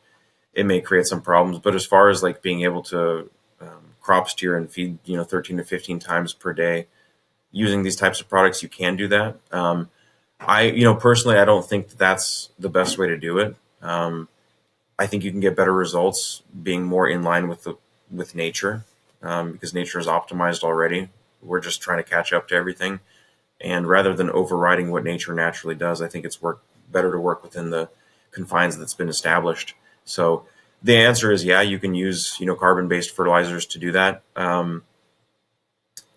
it may create some problems. But as far as like being able to crop steer and feed 13 to 15 times per day using these types of products, you can do that. Personally, I don't think that's the best way to do it. I think you can get better results being more in line with nature, because nature is optimized already. We're just trying to catch up to everything. And rather than overriding what nature naturally does, I think it's better to work within the confines that's been established. So the answer is, yeah, you can use, carbon-based fertilizers to do that.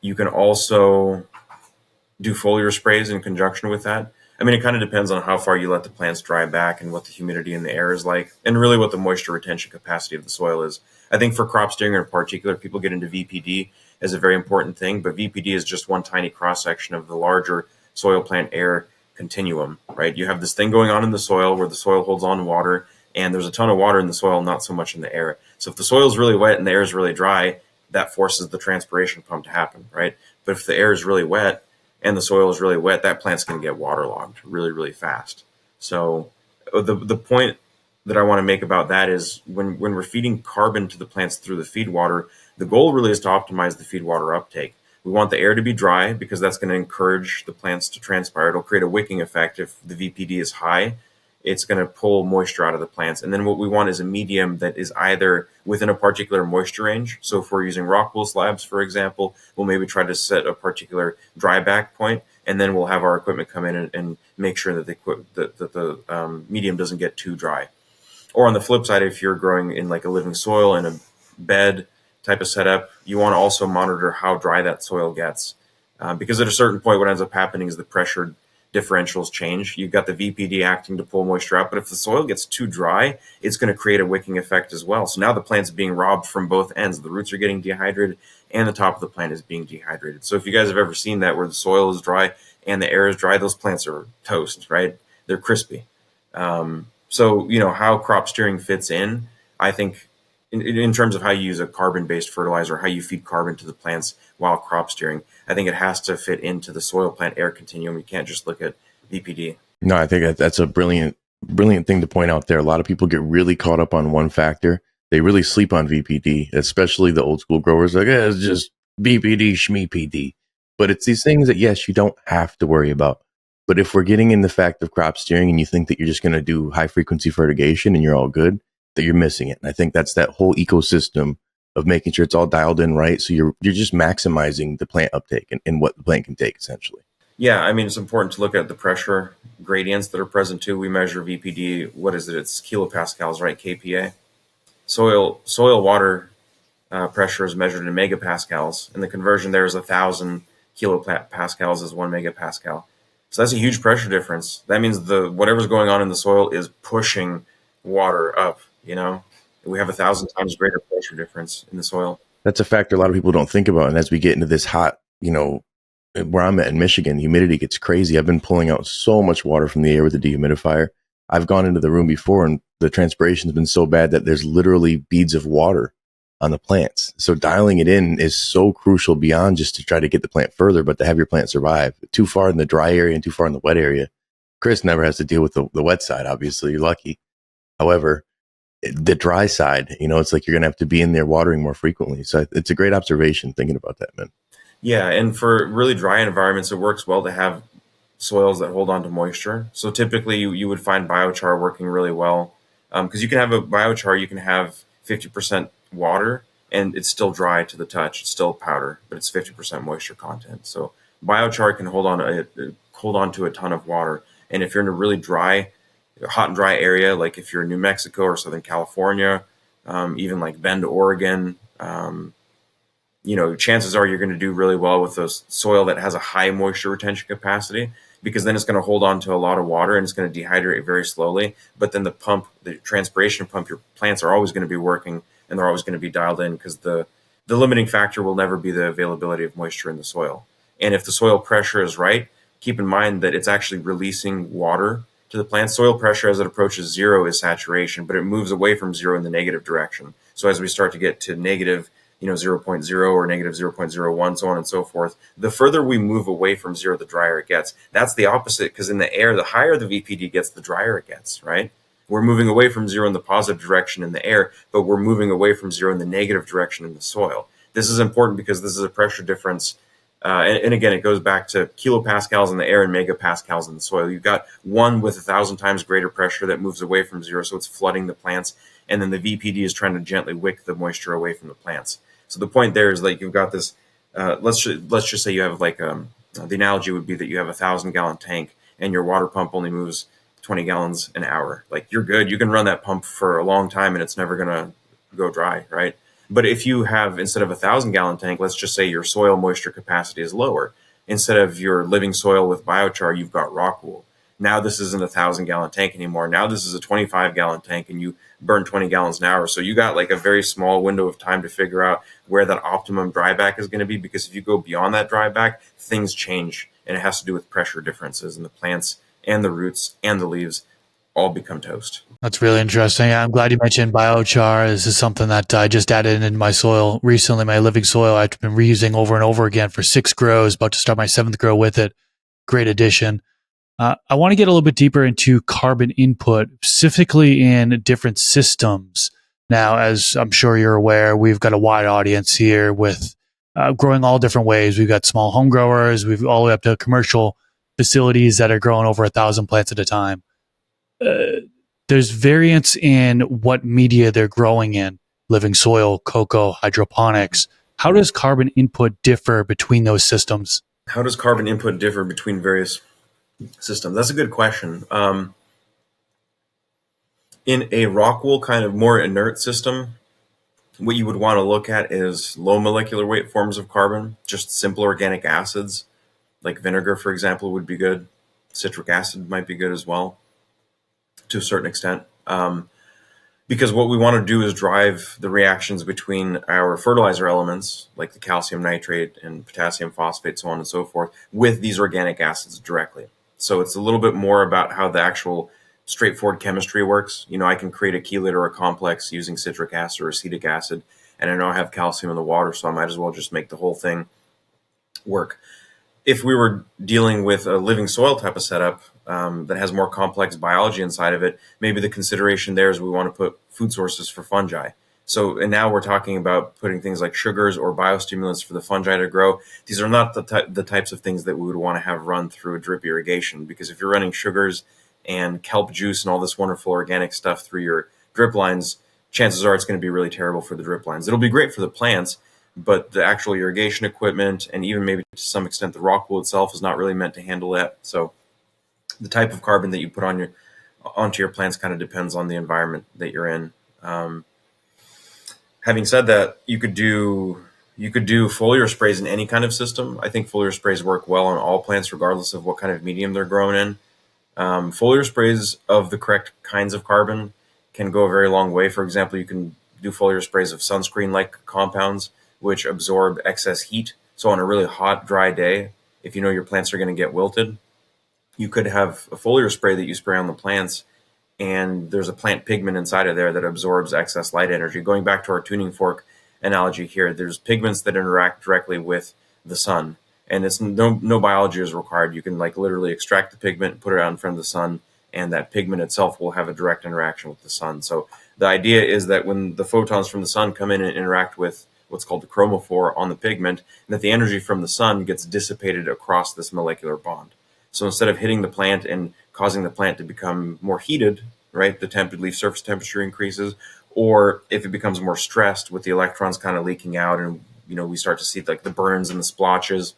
You can also do foliar sprays in conjunction with that. I mean, it kind of depends on how far you let the plants dry back and what the humidity in the air is like, and really what the moisture retention capacity of the soil is. I think for crop steering in particular, people get into VPD as a very important thing, but VPD is just one tiny cross-section of the larger soil plant air continuum, right? You have this thing going on in the soil where the soil holds on to water, and there's a ton of water in the soil, not so much in the air. So if the soil is really wet and the air is really dry, that forces the transpiration pump to happen, right? But if the air is really wet and the soil is really wet, that plant's going to get waterlogged really, really fast. So the point that I want to make about that is when we're feeding carbon to the plants through the feed water, the goal really is to optimize the feed water uptake. We want the air to be dry because that's going to encourage the plants to transpire. It'll create a wicking effect. If the VPD is high, it's going to pull moisture out of the plants. And then what we want is a medium that is either within a particular moisture range. So if we're using rock wool slabs, for example, we'll maybe try to set a particular dry back point, and then we'll have our equipment come in and make sure that the medium doesn't get too dry. Or on the flip side, if you're growing in like a living soil in a bed type of setup, you want to also monitor how dry that soil gets. Because at a certain point, what ends up happening is the pressure differentials change. You've got the VPD acting to pull moisture out, but if the soil gets too dry, it's going to create a wicking effect as well. So now the plant's being robbed from both ends. The roots are getting dehydrated and the top of the plant is being dehydrated. So if you guys have ever seen that where the soil is dry and the air is dry, those plants are toast, right? They're crispy. So, how crop steering fits in, I think in terms of how you use a carbon-based fertilizer, how you feed carbon to the plants while crop steering, I think it has to fit into the soil plant air continuum. You can't just look at VPD. No, I think that's a brilliant thing to point out there. A lot of people get really caught up on one factor. They really sleep on VPD, especially the old school growers. Like, it's just VPD, shmee-PD. But it's these things that, yes, you don't have to worry about. But if we're getting in the fact of crop steering and you think that you're just going to do high frequency fertigation and you're all good, that you're missing it. And I think that's that whole ecosystem of making sure it's all dialed in right. So you're just maximizing the plant uptake and what the plant can take essentially. Yeah, I mean, it's important to look at the pressure gradients that are present too. We measure VPD, what is it? It's kilopascals, right? KPA. Soil water pressure is measured in megapascals, and the conversion there is 1,000 kilopascals is 1 megapascal. So that's a huge pressure difference. That means whatever's going on in the soil is pushing water up, We have 1,000 times greater pressure difference in the soil. That's a factor a lot of people don't think about. And as we get into this hot, where I'm at in Michigan, humidity gets crazy. I've been pulling out so much water from the air with the dehumidifier. I've gone into the room before and the transpiration has been so bad that there's literally beads of water on the plants. So dialing it in is so crucial beyond just to try to get the plant further, but to have your plant survive. Too far in the dry area and too far in the wet area. Chris never has to deal with the wet side. Obviously, you're lucky. However, the dry side, it's like you're going to have to be in there watering more frequently. So it's a great observation thinking about that, man. Yeah. And for really dry environments, it works well to have soils that hold on to moisture. So typically you would find biochar working really well because you can have a biochar, you can have 50% water and it's still dry to the touch. It's still powder, but it's 50% moisture content. So biochar can hold on to a ton of water. And if you're in a really hot and dry area, like if you're in New Mexico or Southern California, even like Bend, Oregon, chances are you're going to do really well with those soil that has a high moisture retention capacity, because then it's going to hold on to a lot of water and it's going to dehydrate very slowly. But then the transpiration pump, your plants are always going to be working and they're always going to be dialed in, because the limiting factor will never be the availability of moisture in the soil. And if the soil pressure is right, keep in mind that it's actually releasing water to the plant. Soil pressure as it approaches zero is saturation, but it moves away from zero in the negative direction. So as we start to get to negative, zero point 0 or negative 0.01, so on and so forth. The further we move away from zero, the drier it gets. That's the opposite, because in the air, the higher the VPD gets, the drier it gets, right? We're moving away from zero in the positive direction in the air, but we're moving away from zero in the negative direction in the soil. This is important because this is a pressure difference. And again, it goes back to kilopascals in the air and megapascals in the soil. You've got one with 1,000 times greater pressure that moves away from zero, so it's flooding the plants. And then the VPD is trying to gently wick the moisture away from the plants. So the point there is, like, you've got this, let's just say you have the analogy would be that you have a 1,000-gallon tank and your water pump only moves 20 gallons an hour. Like, you're good. You can run that pump for a long time and it's never going to go dry, right? But if you have, instead of a 1,000-gallon tank, let's just say your soil moisture capacity is lower. Instead of your living soil with biochar, you've got rock wool. Now this isn't a 1,000-gallon tank anymore. Now this is a 25-gallon tank, and you burn 20 gallons an hour. So you got like a very small window of time to figure out where that optimum dryback is going to be, because if you go beyond that dryback, things change, and it has to do with pressure differences, and the plants and the roots and the leaves all become toast. That's really interesting. Yeah, I'm glad you mentioned biochar. This is something that I just added in my soil recently, my living soil. I've been reusing over and over again for 6 grows, about to start my 7th grow with it. Great addition. I want to get a little bit deeper into carbon input, specifically in different systems. Now, as I'm sure you're aware, we've got a wide audience here with growing all different ways. We've got small home growers. We've all the way up to commercial facilities that are growing over 1,000 plants at a time. There's variance in what media they're growing in: living soil, cocoa, hydroponics. How does carbon input differ between those systems? How does carbon input differ between various systems? That's a good question. In a rock wool kind of more inert system, what you would want to look at is low molecular weight forms of carbon, just simple organic acids, like vinegar, for example, would be good. Citric acid might be good as well, to a certain extent. Because what we want to do is drive the reactions between our fertilizer elements, like the calcium nitrate and potassium phosphate, so on and so forth, with these organic acids directly. So it's a little bit more about how the actual straightforward chemistry works. I can create a chelate or a complex using citric acid or acetic acid, and I know I have calcium in the water, so I might as well just make the whole thing work. If we were dealing with a living soil type of setup that has more complex biology inside of it, maybe the consideration there is we want to put food sources for fungi. And now we're talking about putting things like sugars or biostimulants for the fungi to grow. These are not the types of things that we would want to have run through a drip irrigation, because if you're running sugars and kelp juice and all this wonderful organic stuff through your drip lines, chances are it's going to be really terrible for the drip lines. It'll be great for the plants, but the actual irrigation equipment, and even maybe to some extent the rock wool itself, is not really meant to handle that. So the type of carbon that you put onto your plants kind of depends on the environment that you're in. Having said that, you could do foliar sprays in any kind of system. I think foliar sprays work well on all plants, regardless of what kind of medium they're grown in. Foliar sprays of the correct kinds of carbon can go a very long way. For example, you can do foliar sprays of sunscreen-like compounds, which absorb excess heat. So on a really hot, dry day, if you know your plants are going to get wilted, you could have a foliar spray that you spray on the plants, and there's a plant pigment inside of there that absorbs excess light energy. Going back to our tuning fork analogy here, there's pigments that interact directly with the sun, and it's no biology is required. You can literally extract the pigment, put it out in front of the sun, and that pigment itself will have a direct interaction with the sun. So the idea is that when the photons from the sun come in and interact with what's called the chromophore on the pigment, and that the energy from the sun gets dissipated across this molecular bond. So instead of hitting the plant and causing the plant to become more heated, right, the leaf surface temperature increases, or if it becomes more stressed with the electrons kind of leaking out, and we start to see the burns and the splotches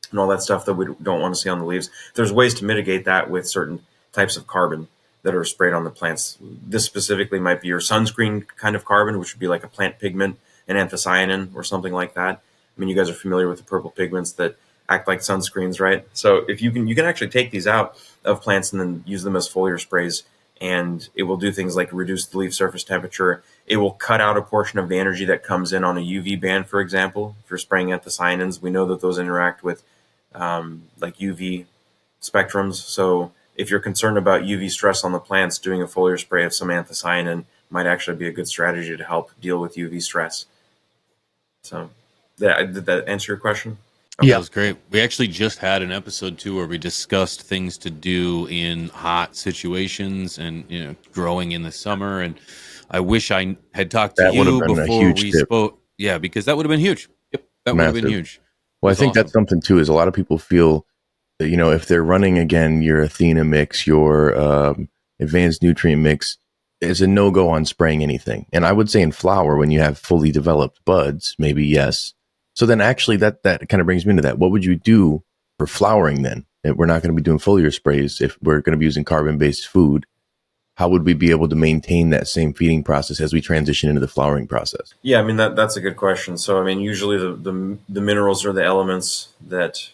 and all that stuff that we don't want to see on the leaves. There's ways to mitigate that with certain types of carbon that are sprayed on the plants. This specifically might be your sunscreen kind of carbon, which would be like a plant pigment, an anthocyanin or something like that. I mean, you guys are familiar with the purple pigments that act like sunscreens, right? So if you can actually take these out of plants and then use them as foliar sprays, and it will do things like reduce the leaf surface temperature. It will cut out a portion of the energy that comes in on a UV band, for example. If you're spraying anthocyanins, we know that those interact with UV spectrums. So if you're concerned about UV stress on the plants, doing a foliar spray of some anthocyanin might actually be a good strategy to help deal with UV stress. So did that answer your question? That Yeah. was great. We actually just had an episode too where we discussed things to do in hot situations and growing in the summer. And I wish I had talked to That would have you been a before huge we tip. spoke. Yeah, because that would have been huge. Yep, that would have been Massive. huge. It Well, I was think awesome. that's something too, is a lot of people feel that, if they're running again your Athena mix, your advanced nutrient mix, is a no-go on spraying anything. And I would say in flower, when you have fully developed buds, maybe yes. So then actually that kind of brings me into that. What would you do for flowering then? If we're not going to be doing foliar sprays, if we're going to be using carbon-based food, how would we be able to maintain that same feeding process as we transition into the flowering process? Yeah, I mean that's a good question. So I mean, usually the minerals or the elements that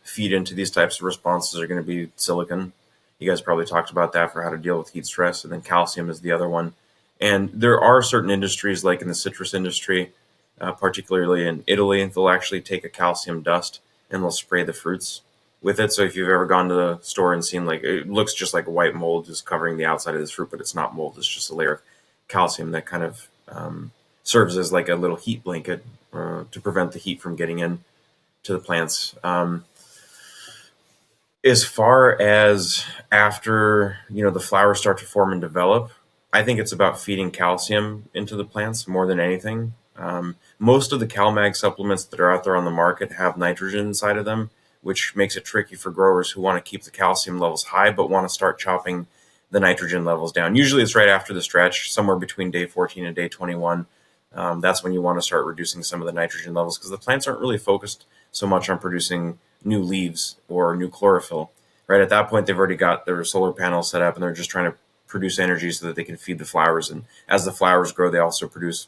feed into these types of responses are going to be silicon. You guys probably talked about that for how to deal with heat stress, and then calcium is the other one. And there are certain industries, like in the citrus industry, particularly in Italy, they'll actually take a calcium dust and they'll spray the fruits with it. So if you've ever gone to the store and seen, like, it looks just like a white mold just covering the outside of this fruit, but it's not mold. It's just a layer of calcium that kind of serves as like a little heat blanket to prevent the heat from getting in to the plants. As far as after the flowers start to form and develop, I think it's about feeding calcium into the plants more than anything. Most of the CalMag supplements that are out there on the market have nitrogen inside of them, which makes it tricky for growers who want to keep the calcium levels high but want to start chopping the nitrogen levels down. Usually it's right after the stretch, somewhere between day 14 and day 21. That's when you want to start reducing some of the nitrogen levels, because the plants aren't really focused so much on producing new leaves or new chlorophyll. Right at that point, they've already got their solar panels set up and they're just trying to produce energy so that they can feed the flowers. And as the flowers grow, they also produce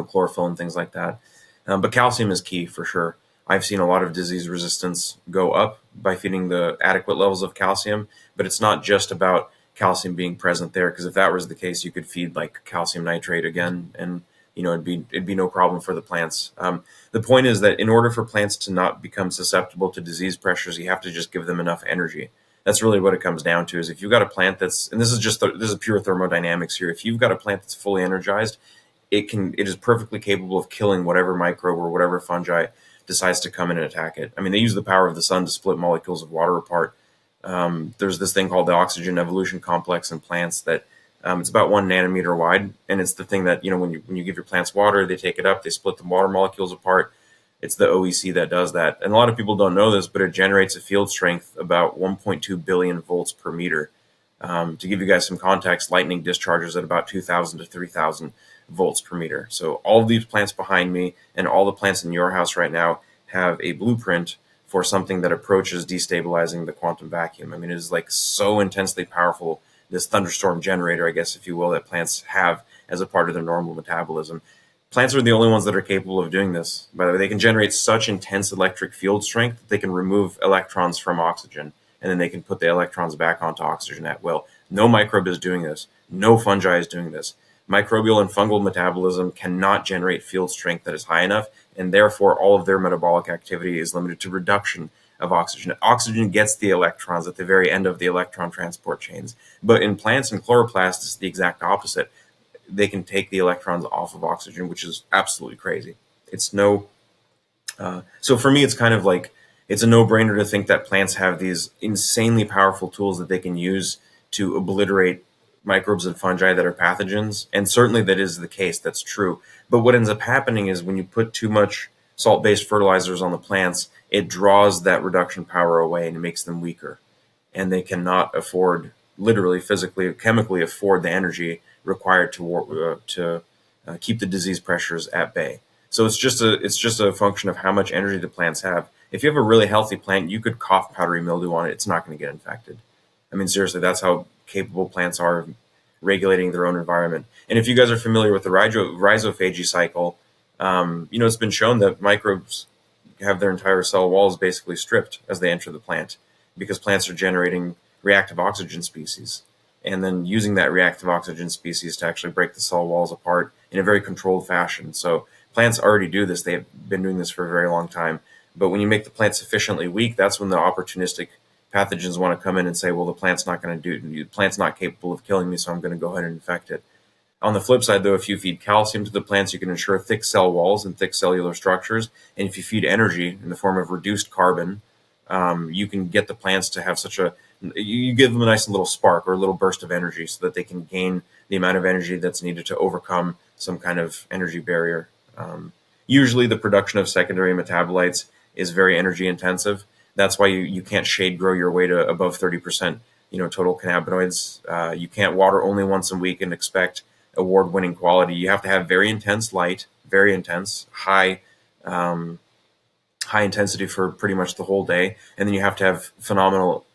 chlorophyll and things like that. But calcium is key for sure. I've seen a lot of disease resistance go up by feeding the adequate levels of calcium, but it's not just about calcium being present there, because if that was the case, you could feed like calcium nitrate again, and it'd be no problem for the plants. The point is that in order for plants to not become susceptible to disease pressures, you have to just give them enough energy. That's really what it comes down to. Is if you've got a plant and this is pure thermodynamics here. If you've got a plant that's fully energized, it is perfectly capable of killing whatever microbe or whatever fungi decides to come in and attack it. I mean, they use the power of the sun to split molecules of water apart. There's this thing called the oxygen evolution complex in plants that it's about 1 nanometer wide, and it's the thing that when you give your plants water, they take it up, they split the water molecules apart. It's the OEC that does that, and a lot of people don't know this, but it generates a field strength about 1.2 billion volts per meter. To give you guys some context, lightning discharges at about 2,000 to 3,000 volts per meter. So all of these plants behind me and all the plants in your house right now have a blueprint for something that approaches destabilizing the quantum vacuum. I mean, it is like so intensely powerful, this thunderstorm generator, I guess, if you will, that plants have as a part of their normal metabolism. Plants are the only ones that are capable of doing this. By the way, they can generate such intense electric field strength that they can remove electrons from oxygen, and then they can put the electrons back onto oxygen at will. No microbe is doing this. No fungi is doing this. Microbial and fungal metabolism cannot generate field strength that is high enough, and therefore all of their metabolic activity is limited to reduction of oxygen. Oxygen gets the electrons at the very end of the electron transport chains. But in plants and chloroplasts, it's the exact opposite. They can take the electrons off of oxygen, which is absolutely crazy. So for me, it's kind of like, it's a no-brainer to think that plants have these insanely powerful tools that they can use to obliterate microbes and fungi that are pathogens. And certainly that is the case. That's true. But what ends up happening is when you put too much salt-based fertilizers on the plants, it draws that reduction power away and it makes them weaker. And they cannot afford, literally, physically, chemically afford the energy required to keep the disease pressures at bay. So it's just a function of how much energy the plants have. If you have a really healthy plant, you could cough powdery mildew on it. It's not going to get infected. I mean, seriously, that's how capable plants are of regulating their own environment. And if you guys are familiar with the rhizophagy cycle, it's been shown that microbes have their entire cell walls basically stripped as they enter the plant, because plants are generating reactive oxygen species and then using that reactive oxygen species to actually break the cell walls apart in a very controlled fashion. So plants already do this. They've been doing this for a very long time. But when you make the plant sufficiently weak, that's when the opportunistic pathogens want to come in and say, well, the plant's not going to do it. The plant's not capable of killing me, so I'm going to go ahead and infect it. On the flip side, though, if you feed calcium to the plants, you can ensure thick cell walls and thick cellular structures. And if you feed energy in the form of reduced carbon, you can get the plants to have you give them a nice little spark or a little burst of energy so that they can gain the amount of energy that's needed to overcome some kind of energy barrier. Usually the production of secondary metabolites is very energy intensive. That's why you can't shade grow your way to above 30%, total cannabinoids. You can't water only once a week and expect award-winning quality. You have to have very intense light, very intense, high intensity for pretty much the whole day. And then you have to have phenomenal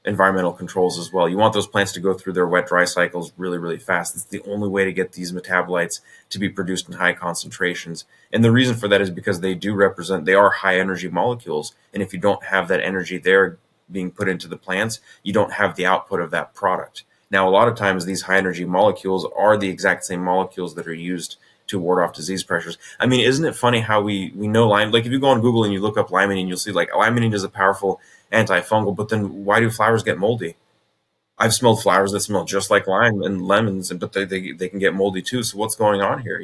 environmental controls as well. You want those plants to go through their wet-dry cycles really, really fast. It's the only way to get these metabolites to be produced in high concentrations. And the reason for that is because they are high energy molecules. And if you don't have that energy there being put into the plants, you don't have the output of that product. Now, a lot of times these high energy molecules are the exact same molecules that are used to ward off disease pressures. I mean, isn't it funny how we know lime? Like if you go on Google and you look up limonene, you'll see like limonene is a powerful antifungal, but then why do flowers get moldy? I've smelled flowers that smell just like lime and lemons, but they can get moldy too. So what's going on here?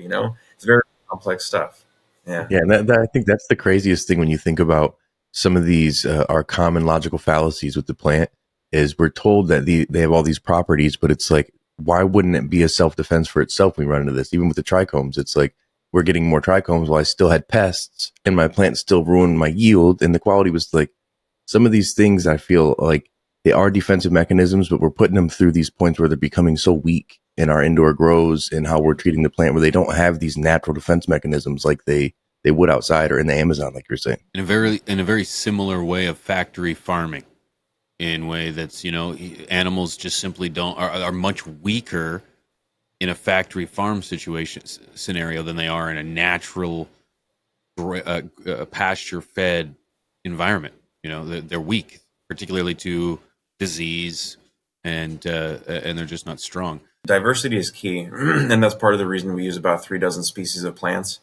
It's very complex stuff. Yeah. Yeah, and I think that's the craziest thing when you think about some of these our common logical fallacies with the plant is we're told that they have all these properties, but it's like, why wouldn't it be a self-defense for itself when we run into this? Even with the trichomes, it's like we're getting more trichomes while I still had pests and my plant still ruined my yield. And the quality was like some of these things I feel like they are defensive mechanisms, but we're putting them through these points where they're becoming so weak in our indoor grows and how we're treating the plant where they don't have these natural defense mechanisms like they would outside or in the Amazon, like you're saying. In a very similar way of factory farming. In a way that's, animals just simply are much weaker in a factory farm scenario than they are in a natural pasture-fed environment. They're weak, particularly to disease, and they're just not strong. Diversity is key, and that's part of the reason we use about 36 species of plants.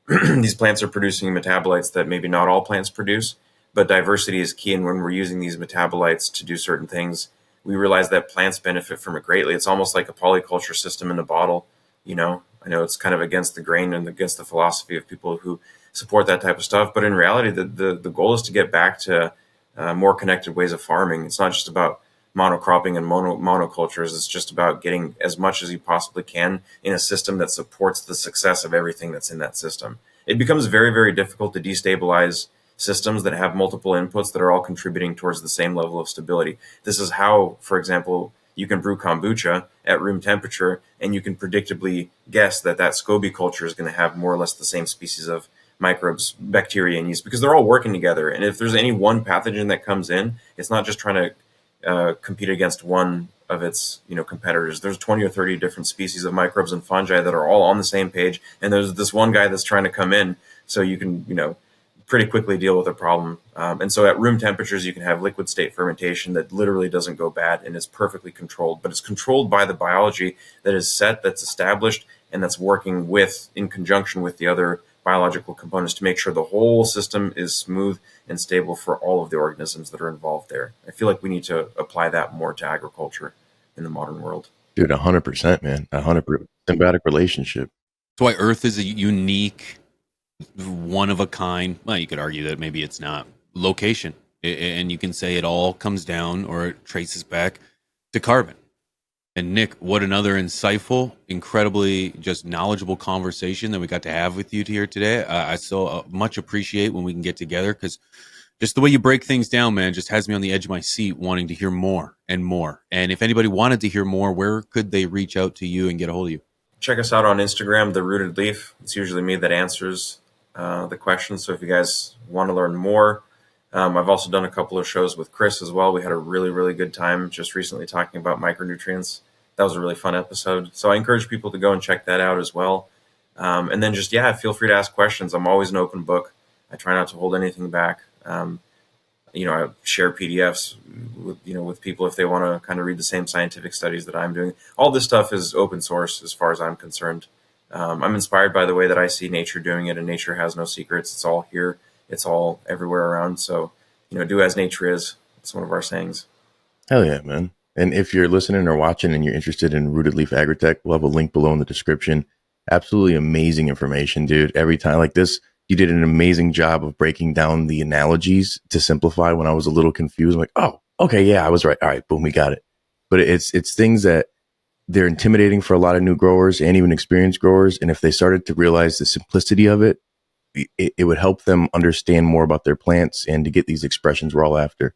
These plants are producing metabolites that maybe not all plants produce. But diversity is key, and when we're using these metabolites to do certain things, we realize that plants benefit from it greatly. It's almost like a polyculture system in a bottle. I know it's kind of against the grain and against the philosophy of people who support that type of stuff, but in reality, the goal is to get back to more connected ways of farming. It's not just about monocropping and monocultures. It's just about getting as much as you possibly can in a system that supports the success of everything that's in that system. It becomes very, very difficult to destabilize systems that have multiple inputs that are all contributing towards the same level of stability. This is how, for example, you can brew kombucha at room temperature, and you can predictably guess that SCOBY culture is going to have more or less the same species of microbes, bacteria, and yeast, because they're all working together. And if there's any one pathogen that comes in, it's not just trying to compete against one of its competitors. There's 20 or 30 different species of microbes and fungi that are all on the same page, and there's this one guy that's trying to come in, so you can pretty quickly deal with a problem. And so at room temperatures, you can have liquid state fermentation that literally doesn't go bad and is perfectly controlled, but it's controlled by the biology that is set, that's established, and that's working in conjunction with the other biological components to make sure the whole system is smooth and stable for all of the organisms that are involved there. I feel like we need to apply that more to agriculture in the modern world. Dude, 100%, man. 100% symbiotic relationship. That's why Earth is a unique, one of a kind, well, you could argue that maybe it's not, location. And you can say it all comes down or it traces back to carbon. And Nick, what another insightful, incredibly just knowledgeable conversation that we got to have with you here today. I so much appreciate when we can get together, because just the way you break things down, man, just has me on the edge of my seat wanting to hear more and more. And if anybody wanted to hear more, where could they reach out to you and get a hold of you? Check us out on Instagram, The Rooted Leaf. It's usually me that answers the questions. So if you guys want to learn more, I've also done a couple of shows with Chris as well. We had a really, really good time just recently talking about micronutrients. That was a really fun episode. So I encourage people to go and check that out as well. And then just, feel free to ask questions. I'm always an open book. I try not to hold anything back. I share PDFs with people if they want to kind of read the same scientific studies that I'm doing. All this stuff is open source as far as I'm concerned. I'm inspired by the way that I see nature doing it, and nature has no secrets. It's all here. It's all everywhere around. So, do as nature is. It's one of our sayings. Hell yeah, man. And if you're listening or watching and you're interested in Rooted Leaf Agritech, we'll have a link below in the description. Absolutely amazing information, dude. Every time like this, you did an amazing job of breaking down the analogies to simplify when I was a little confused. I'm like, oh, okay, yeah, I was right. All right, boom, we got it. But it's things that they're intimidating for a lot of new growers and even experienced growers. And if they started to realize the simplicity of it, it would help them understand more about their plants and to get these expressions we're all after.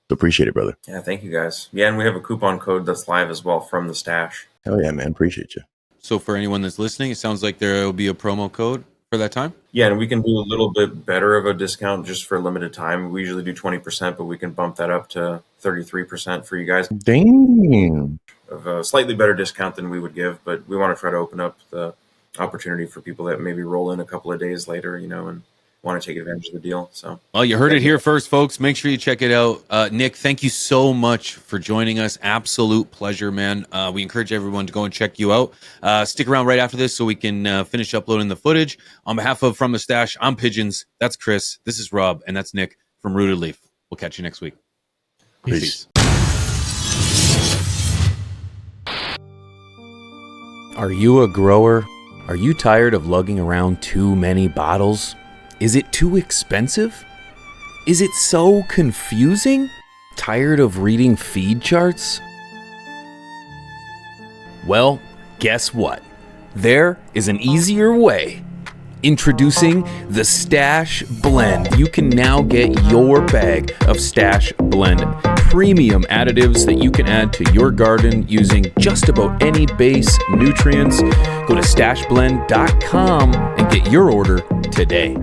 So appreciate it, brother. Yeah, thank you guys. Yeah, and we have a coupon code that's live as well from the stash. Hell yeah, man. Appreciate you. So for anyone that's listening, it sounds like there will be a promo code for that time. Yeah, and we can do a little bit better of a discount just for a limited time. We usually do 20%, but we can bump that up to 33% for you guys. Dang. Of a slightly better discount than we would give, but we want to try to open up the opportunity for people that maybe roll in a couple of days later, and want to take advantage of the deal. So, well, you heard it here first, folks. Make sure you check it out. Nick, thank you so much for joining us. Absolute pleasure, man. We encourage everyone to go and check you out. Stick around right after this so we can finish uploading the footage. On behalf of From the Stash, I'm Pigeons. That's Chris. This is Rob, and that's Nick from Rooted Leaf. We'll catch you next week. Peace. Are you a grower? Are you tired of lugging around too many bottles? Is it too expensive? Is it so confusing? Tired of reading feed charts? Well, guess what? There is an easier way. Introducing the Stash Blend. You can now get your bag of Stash Blend premium additives that you can add to your garden using just about any base nutrients. Go to stashblend.com and get your order today.